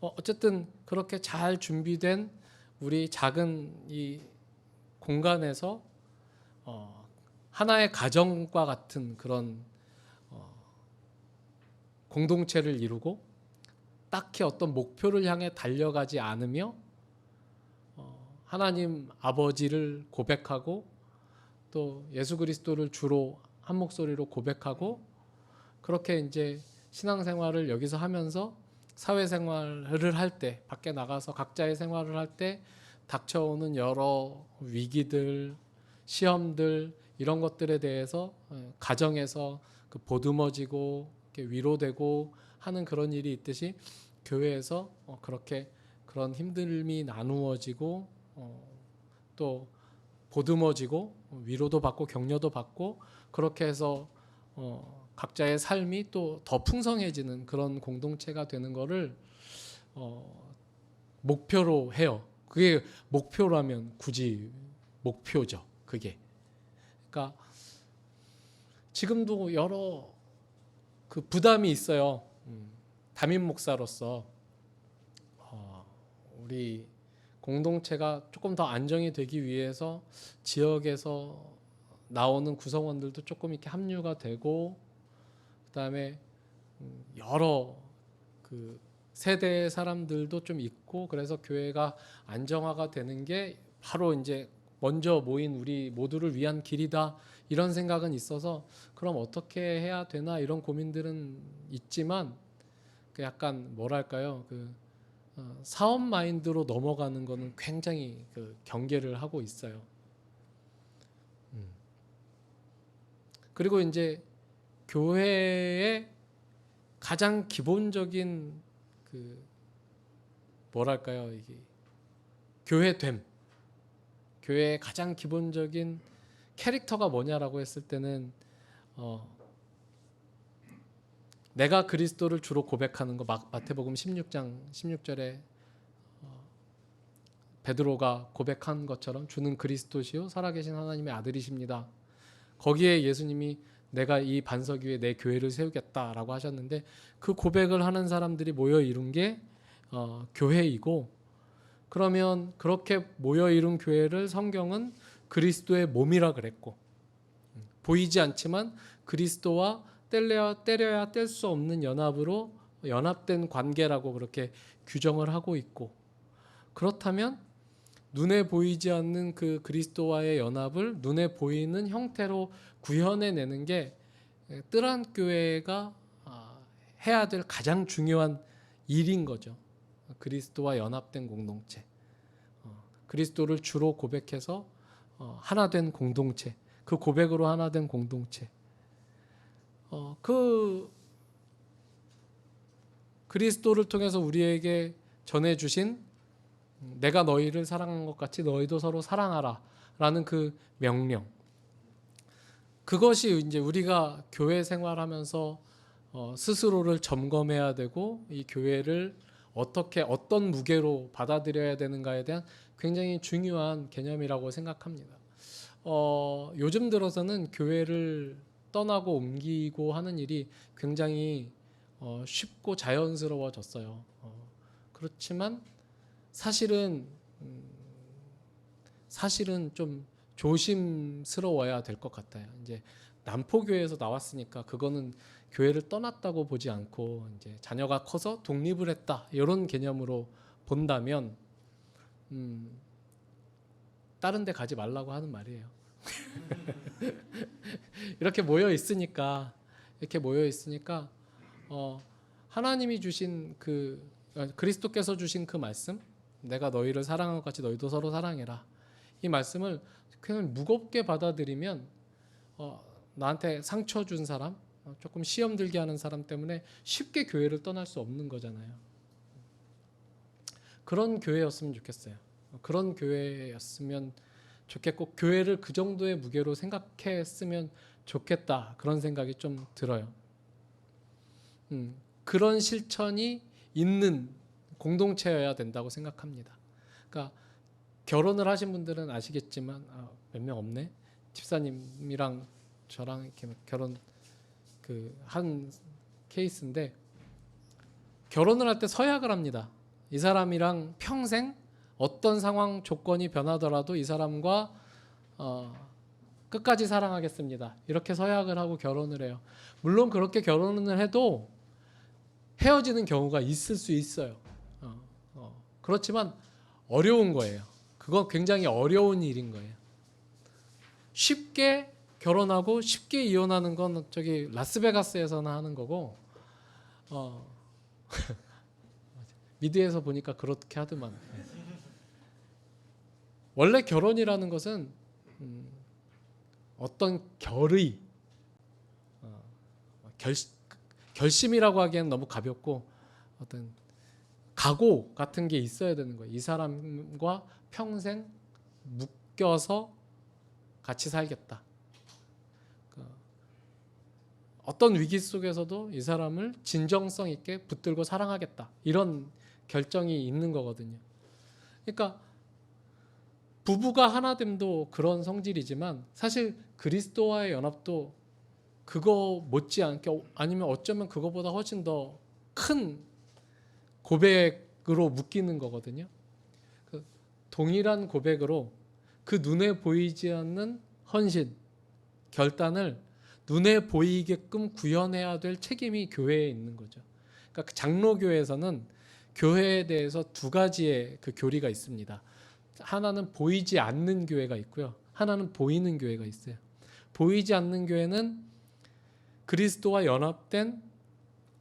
어쨌든 그렇게 잘 준비된 우리 작은 이 공간에서 하나의 가정과 같은 그런 공동체를 이루고 딱히 어떤 목표를 향해 달려가지 않으며 하나님 아버지를 고백하고 또 예수 그리스도를 주로 한 목소리로 고백하고 그렇게 이제 신앙생활을 여기서 하면서 사회생활을 할 때 밖에 나가서 각자의 생활을 할 때 닥쳐오는 여러 위기들, 시험들 이런 것들에 대해서 가정에서 보듬어지고 위로되고 하는 그런 일이 있듯이 교회에서 그렇게 그런 힘듦이 나누어지고 또 보듬어지고 위로도 받고 격려도 받고 그렇게 해서 각자의 삶이 또 더 풍성해지는 그런 공동체가 되는 거를 목표로 해요. 그게 목표라면 굳이 목표죠. 그게. 그러니까 지금도 여러 그 부담이 있어요. 담임 목사로서 우리 공동체가 조금 더 안정이 되기 위해서 지역에서 나오는 구성원들도 조금 이렇게 합류가 되고 그다음에 여러 그 세대의 사람들도 좀 있고 그래서 교회가 안정화가 되는 게 바로 이제 먼저 모인 우리 모두를 위한 길이다 이런 생각은 있어서 그럼 어떻게 해야 되나 이런 고민들은 있지만 그 약간 뭐랄까요 그 사업 마인드로 넘어가는 거는 굉장히 그 경계를 하고 있어요. 그리고 이제 교회의 가장 기본적인 그 뭐랄까요 이게 교회됨, 교회의 가장 기본적인 캐릭터가 뭐냐라고 했을 때는 내가 그리스도를 주로 고백하는 거 마태복음 16장 16절에 베드로가 고백한 것처럼 주는 그리스도시요 살아계신 하나님의 아들이십니다. 거기에 예수님이 내가 이 반석 위에 내 교회를 세우겠다라고 하셨는데 그 고백을 하는 사람들이 모여 이룬 게 교회이고 그러면 그렇게 모여 이룬 교회를 성경은 그리스도의 몸이라 그랬고 보이지 않지만 그리스도와 때려야 뗄 수 없는 연합으로 연합된 관계라고 그렇게 규정을 하고 있고 그렇다면 눈에 보이지 않는 그 그리스도와의 연합을 눈에 보이는 형태로 구현해내는 게 뜨란 교회가 해야 될 가장 중요한 일인 거죠. 그리스도와 연합된 공동체, 그리스도를 주로 고백해서 하나 된 공동체, 그 고백으로 하나 된 공동체. 그 그리스도를 통해서 우리에게 전해주신 내가 너희를 사랑한 것 같이 너희도 서로 사랑하라 라는 그 명령, 그것이 이제 우리가 교회 생활하면서 스스로를 점검해야 되고 이 교회를 어떻게 어떤 무게로 받아들여야 되는가에 대한 굉장히 중요한 개념이라고 생각합니다. 요즘 들어서는 교회를 떠나고 옮기고 하는 일이 굉장히 쉽고 자연스러워졌어요. 그렇지만 사실은 좀 조심스러워야 될 것 같아요. 이제 남포교회에서 나왔으니까 그거는 교회를 떠났다고 보지 않고 이제 자녀가 커서 독립을 했다 이런 개념으로 본다면 다른 데 가지 말라고 하는 말이에요. 이렇게 모여 있으니까 하나님이 주신 그리스도께서 주신 그 말씀, 내가 너희를 사랑한 것 같이 너희도 서로 사랑해라. 이 말씀을 그냥 무겁게 받아들이면 나한테 상처 준 사람, 조금 시험 들게 하는 사람 때문에 쉽게 교회를 떠날 수 없는 거잖아요. 그런 교회였으면 좋겠어요. 그런 교회였으면 좋겠고 교회를 그 정도의 무게로 생각했으면 좋겠다. 그런 생각이 좀 들어요. 그런 실천이 있는 공동체여야 된다고 생각합니다. 그러니까 결혼을 하신 분들은 아시겠지만 몇 명 없네. 집사님이랑 저랑 이렇게 결혼 한 케이스인데 결혼을 할 때 서약을 합니다. 이 사람이랑 평생 어떤 상황 조건이 변하더라도 이 사람과 끝까지 사랑하겠습니다. 이렇게 서약을 하고 결혼을 해요. 물론 그렇게 결혼을 해도 헤어지는 경우가 있을 수 있어요. 그렇지만 어려운 거예요. 그건 굉장히 어려운 일인 거예요. 쉽게 결혼하고 쉽게 이혼하는 건 저기 라스베가스에서나 하는 거고 미드에서 보니까 그렇게 하더만. 원래 결혼이라는 것은 어떤 결심이라고 하기에는 너무 가볍고 어떤 각오 같은 게 있어야 되는 거예요. 이 사람과 평생 묶여서 같이 살겠다. 어떤 위기 속에서도 이 사람을 진정성 있게 붙들고 사랑하겠다. 이런 결정이 있는 거거든요. 그러니까 부부가 하나됨도 그런 성질이지만 사실 그리스도와의 연합도 그거 못지않게 아니면 어쩌면 그거보다 훨씬 더 큰 고백으로 묶이는 거거든요. 동일한 고백으로 그 눈에 보이지 않는 헌신, 결단을 눈에 보이게끔 구현해야 될 책임이 교회에 있는 거죠. 그러니까 장로교회에서는 교회에 대해서 두 가지의 그 교리가 있습니다. 하나는 보이지 않는 교회가 있고요. 하나는 보이는 교회가 있어요. 보이지 않는 교회는 그리스도와 연합된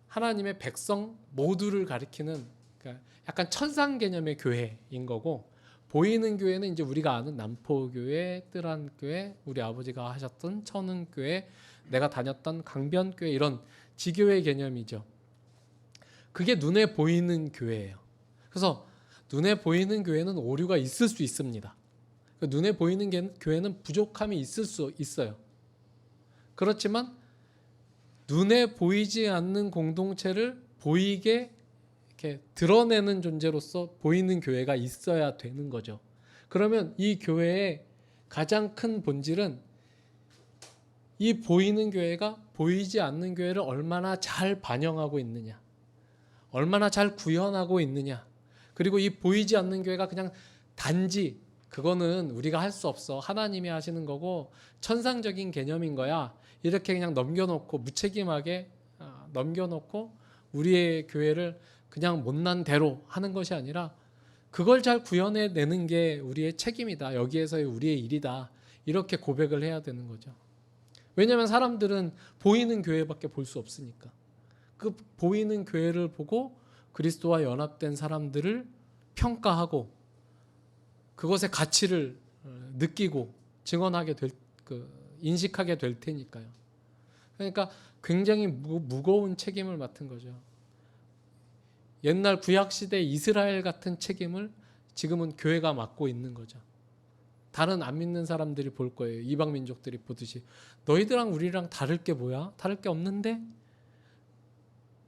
하나님의 백성 모두를 가리키는 그러니까 약간 천상 개념의 교회인 거고, 보이는 교회는 이제 우리가 아는 남포교회, 뜰한교회, 우리 아버지가 하셨던 천흥교회, 내가 다녔던 강변교회 이런 지교회 개념이죠. 그게 눈에 보이는 교회예요. 그래서 눈에 보이는 교회는 오류가 있을 수 있습니다. 눈에 보이는 교회는 부족함이 있을 수 있어요. 그렇지만 눈에 보이지 않는 공동체를 보이게 이렇게 드러내는 존재로서 보이는 교회가 있어야 되는 거죠. 그러면 이 교회의 가장 큰 본질은 이 보이는 교회가 보이지 않는 교회를 얼마나 잘 반영하고 있느냐, 얼마나 잘 구현하고 있느냐, 그리고 이 보이지 않는 교회가 그냥 단지 그거는 우리가 할 수 없어, 하나님이 하시는 거고 천상적인 개념인 거야, 이렇게 그냥 넘겨놓고 무책임하게 넘겨놓고 우리의 교회를 그냥 못난 대로 하는 것이 아니라 그걸 잘 구현해내는 게 우리의 책임이다, 여기에서의 우리의 일이다, 이렇게 고백을 해야 되는 거죠. 왜냐하면 사람들은 보이는 교회밖에 볼 수 없으니까. 그 보이는 교회를 보고 그리스도와 연합된 사람들을 평가하고 그것의 가치를 느끼고 증언하게 인식하게 될 테니까요. 그러니까 굉장히 무거운 책임을 맡은 거죠. 옛날 구약시대 이스라엘 같은 책임을 지금은 교회가 맡고 있는 거죠. 다른 안 믿는 사람들이 볼 거예요. 이방 민족들이 보듯이 너희들랑 우리랑 다를 게 뭐야? 다를 게 없는데?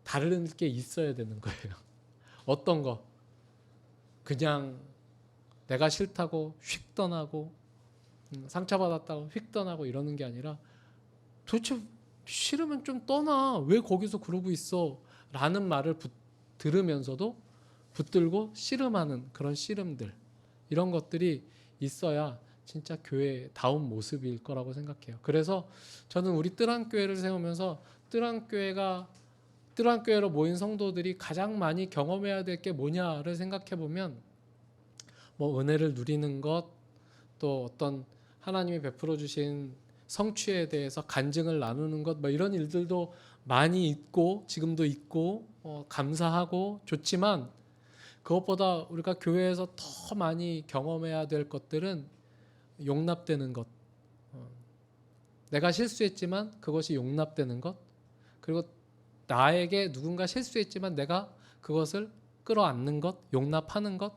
다른 게 있어야 되는 거예요. 어떤 거? 그냥 내가 싫다고 휙 떠나고 상처받았다고 휙 떠나고 이러는 게 아니라 도대체 싫으면 좀 떠나, 왜 거기서 그러고 있어? 라는 말을 들으면서도 붙들고 씨름하는 그런 씨름들, 이런 것들이 있어야 진짜 교회다운 모습일 거라고 생각해요. 그래서 저는 우리 뜨란교회를 세우면서 뜨란교회로 모인 성도들이 가장 많이 경험해야 될 게 뭐냐를 생각해 보면 뭐 은혜를 누리는 것, 또 어떤 하나님이 베풀어 주신 성취에 대해서 간증을 나누는 것, 뭐 이런 일들도 많이 있고 지금도 있고 감사하고 좋지만, 그것보다 우리가 교회에서 더 많이 경험해야 될 것들은 용납되는 것, 내가 실수했지만 그것이 용납되는 것, 그리고 나에게 누군가 실수했지만 내가 그것을 끌어안는 것, 용납하는 것,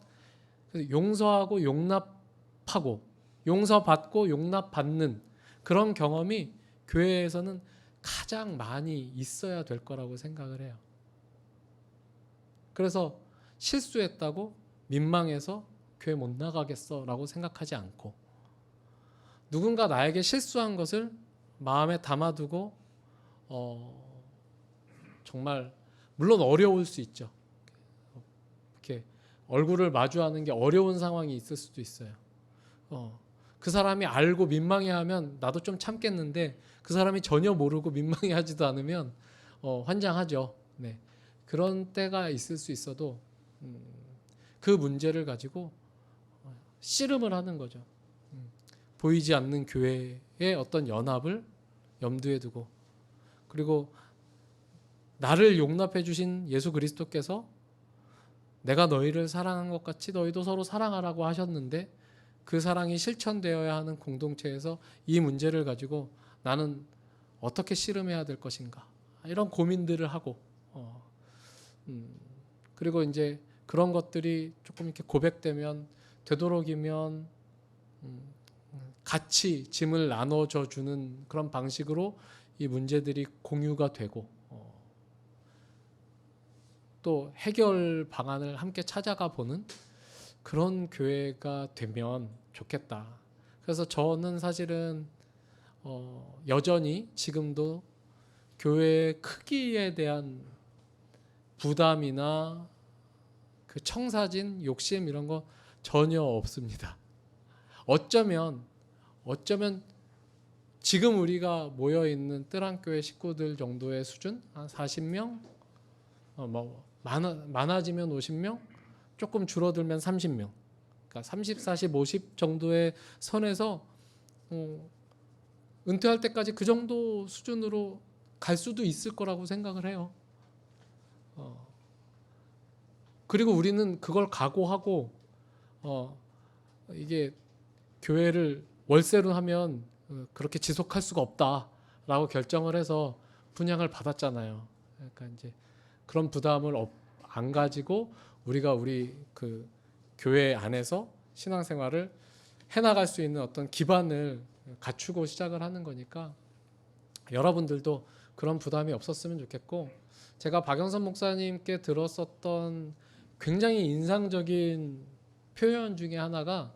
용서하고 용납하고 용서받고 용납받는 그런 경험이 교회에서는 가장 많이 있어야 될 거라고 생각을 해요. 그래서 실수했다고 민망해서 교회 못 나가겠어 라고 생각하지 않고, 누군가 나에게 실수한 것을 마음에 담아두고 정말 물론 어려울 수 있죠. 이렇게 얼굴을 마주하는 게 어려운 상황이 있을 수도 있어요. 그 사람이 알고 민망해하면 나도 좀 참겠는데, 그 사람이 전혀 모르고 민망해하지도 않으면 환장하죠. 네. 그런 때가 있을 수 있어도 그 문제를 가지고 씨름을 하는 거죠. 보이지 않는 교회의 어떤 연합을 염두에 두고, 그리고 나를 용납해 주신 예수 그리스도께서 내가 너희를 사랑한 것 같이 너희도 서로 사랑하라고 하셨는데, 그 사랑이 실천되어야 하는 공동체에서 이 문제를 가지고 나는 어떻게 씨름해야 될 것인가, 이런 고민들을 하고 그리고 이제 그런 것들이 조금 이렇게 고백되면 되도록이면 같이 짐을 나눠줘 주는 그런 방식으로 이 문제들이 공유가 되고 또 해결 방안을 함께 찾아가 보는 그런 교회가 되면 좋겠다. 그래서 저는 사실은 여전히 지금도 교회의 크기에 대한 부담이나 그 청사진, 욕심 이런 거 전혀 없습니다. 어쩌면 지금 우리가 모여 있는 뜨란교회 식구들 정도의 수준, 한 40명, 많아지면 50명, 조금 줄어들면 30명, 그러니까 30, 40, 50 정도의 선에서 은퇴할 때까지 그 정도 수준으로 갈 수도 있을 거라고 생각을 해요. 그리고 우리는 그걸 각오하고 이게 교회를 월세로 하면 그렇게 지속할 수가 없다라고 결정을 해서 분양을 받았잖아요. 그러니까 이제 그런 부담을 안 가지고 우리가 우리 그 교회 안에서 신앙생활을 해나갈 수 있는 어떤 기반을 갖추고 시작을 하는 거니까 여러분들도 그런 부담이 없었으면 좋겠고, 제가 박영선 목사님께 들었었던 굉장히 인상적인 표현 중에 하나가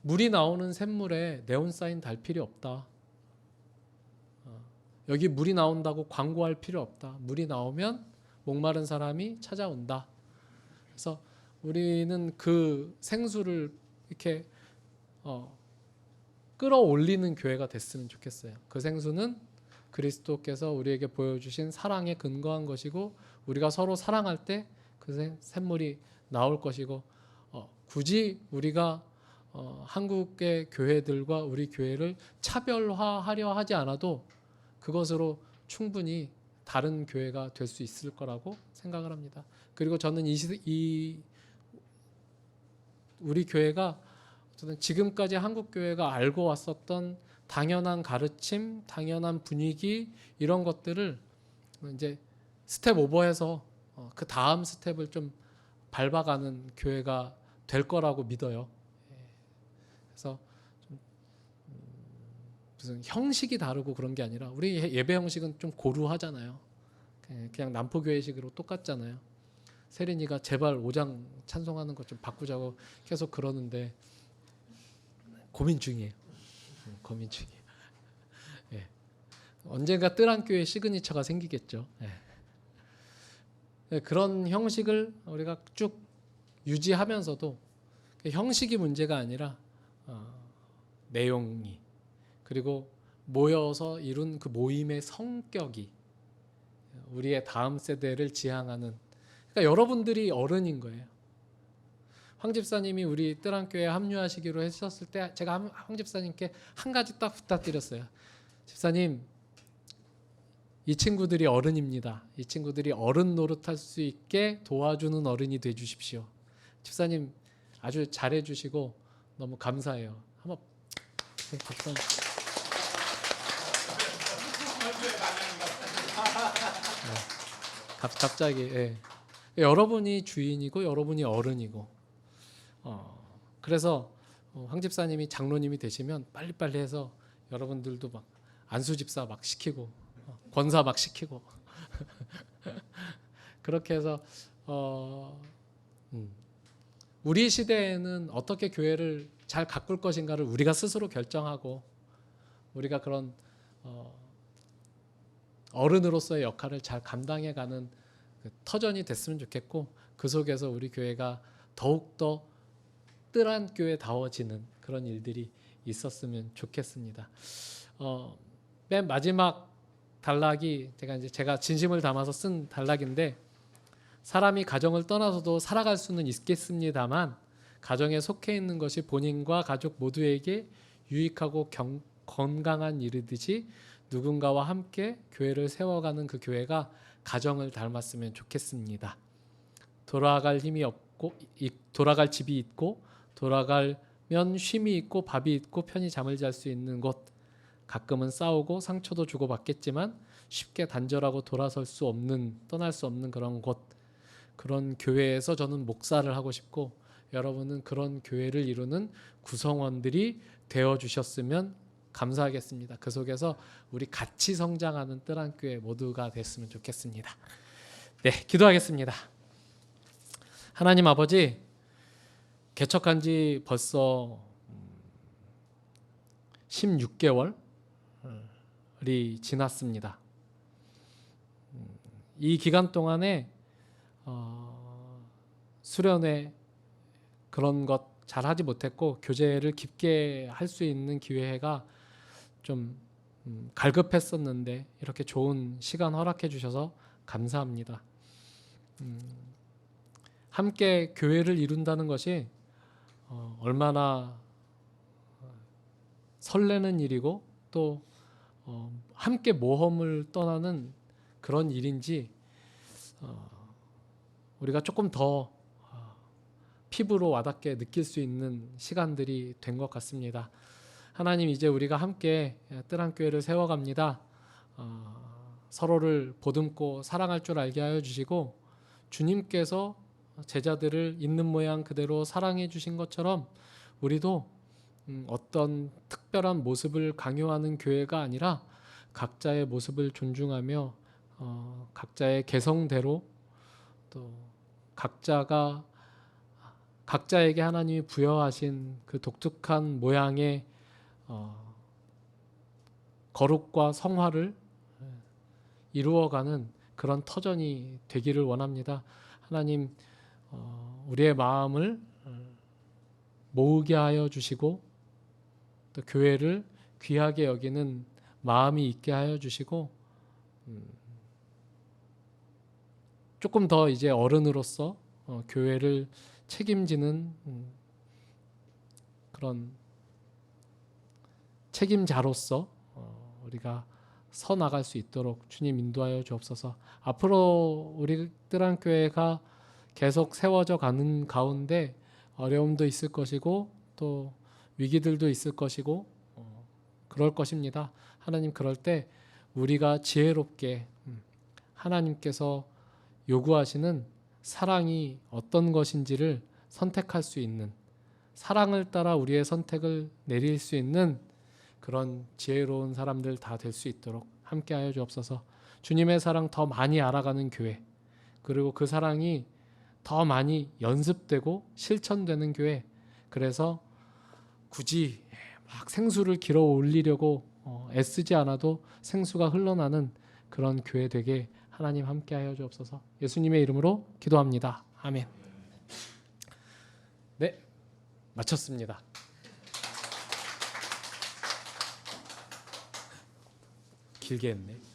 물이 나오는 샘물에 네온사인 달 필요 없다. 여기 물이 나온다고 광고할 필요 없다. 물이 나오면 목마른 사람이 찾아온다. 그래서 우리는 그 생수를 이렇게 끌어올리는 교회가 됐으면 좋겠어요. 그 생수는 그리스도께서 우리에게 보여주신 사랑에 근거한 것이고, 우리가 서로 사랑할 때 그 샘물이 나올 것이고, 굳이 우리가 한국의 교회들과 우리 교회를 차별화하려 하지 않아도 그것으로 충분히 다른 교회가 될 수 있을 거라고 생각을 합니다. 그리고 저는 우리 교회가 저는 지금까지 한국 교회가 알고 왔었던 당연한 가르침, 당연한 분위기 이런 것들을 이제 스텝 오버해서 그 다음 스텝을 좀 밟아가는 교회가 될 거라고 믿어요. 그래서 좀 무슨 형식이 다르고 그런 게 아니라, 우리 예배 형식은 좀 고루하잖아요. 그냥 남포교회식으로 똑같잖아요. 세린이가 제발 5장 찬송하는 것 좀 바꾸자고 계속 그러는데 고민 중이에요. 고민 중이에요. 예. 언젠가 뜨란교회 시그니처가 생기겠죠. 예. 그런 형식을 우리가 쭉 유지하면서도 형식이 문제가 아니라 내용이, 그리고 모여서 이룬 그 모임의 성격이 우리의 다음 세대를 지향하는, 그러니까 여러분들이 어른인 거예요. 황 집사님이 우리 뜨란교회에 합류하시기로 했었을 때 제가 황 집사님께 한 가지 딱 부탁드렸어요. 집사님, 이 친구들이 어른입니다. 이 친구들이 어른 노릇할 수 있게 도와주는 어른이 돼 주십시오. 집사님 아주 잘해 주시고 너무 감사해요. 한번 박수. 갑자기 여러분이 주인이고 여러분이 어른이고, 그래서 황 집사님이 장로님이 되시면 빨리빨리 해서 여러분들도 막 안수 집사 막 시키고 권사 막 시키고 그렇게 해서 우리 시대에는 어떻게 교회를 잘 가꿀 것인가를 우리가 스스로 결정하고, 우리가 그런 어른으로서의 역할을 잘 감당해가는 그 터전이 됐으면 좋겠고, 그 속에서 우리 교회가 더욱더 뜰한 교회다워지는 그런 일들이 있었으면 좋겠습니다. 맨 마지막 단락이 제가 진심을 담아서 쓴 단락인데, 사람이 가정을 떠나서도 살아갈 수는 있겠습니다만 가정에 속해 있는 것이 본인과 가족 모두에게 유익하고 건강한 일이듯이 누군가와 함께 교회를 세워가는 그 교회가 가정을 닮았으면 좋겠습니다. 돌아갈 힘이 없고 돌아갈 집이 있고 돌아가면 쉼이 있고 밥이 있고 편히 잠을 잘 수 있는 곳, 가끔은 싸우고 상처도 주고받겠지만 쉽게 단절하고 돌아설 수 없는, 떠날 수 없는 그런 곳, 그런 교회에서 저는 목사를 하고 싶고, 여러분은 그런 교회를 이루는 구성원들이 되어주셨으면 감사하겠습니다. 그 속에서 우리 같이 성장하는 뜰한 교회 모두가 됐으면 좋겠습니다. 네, 기도하겠습니다. 하나님 아버지, 개척한 지 벌써 16개월이 지났습니다. 이 기간 동안에 수련회 그런 것 잘 하지 못했고, 교제를 깊게 할 수 있는 기회가 좀 갈급했었는데 이렇게 좋은 시간 허락해 주셔서 감사합니다. 함께 교회를 이룬다는 것이 얼마나 설레는 일이고 또 함께 모험을 떠나는 그런 일인지 우리가 조금 더 피부로 와닿게 느낄 수 있는 시간들이 된 것 같습니다. 하나님, 이제 우리가 함께 뜰한 교회를 세워갑니다. 서로를 보듬고 사랑할 줄 알게 하여 주시고, 주님께서 제자들을 있는 모양 그대로 사랑해 주신 것처럼 우리도 어떤 특별한 모습을 강요하는 교회가 아니라 각자의 모습을 존중하며 각자의 개성대로 또 각자에게 하나님이 부여하신 그 독특한 모양의 거룩과 성화를 이루어가는 그런 터전이 되기를 원합니다. 하나님, 우리의 마음을 모으게 하여 주시고 또 교회를 귀하게 여기는 마음이 있게 하여 주시고, 조금 더 이제 어른으로서 교회를 책임지는 그런 책임자로서 우리가 서 나갈 수 있도록 주님 인도하여 주옵소서. 앞으로 우리 뜰한 교회가 계속 세워져 가는 가운데 어려움도 있을 것이고 또 위기들도 있을 것이고 그럴 것입니다. 하나님, 그럴 때 우리가 지혜롭게 하나님께서 요구하시는 사랑이 어떤 것인지를 선택할 수 있는, 사랑을 따라 우리의 선택을 내릴 수 있는 그런 지혜로운 사람들 다 될 수 있도록 함께하여 주옵소서. 주님의 사랑 더 많이 알아가는 교회, 그리고 그 사랑이 더 많이 연습되고 실천되는 교회, 그래서 굳이 막 생수를 길어 올리려고 애쓰지 않아도 생수가 흘러나는 그런 교회 되게 하나님 함께하여 주옵소서. 예수님의 이름으로 기도합니다. 아멘. 네, 마쳤습니다. 길게 했네.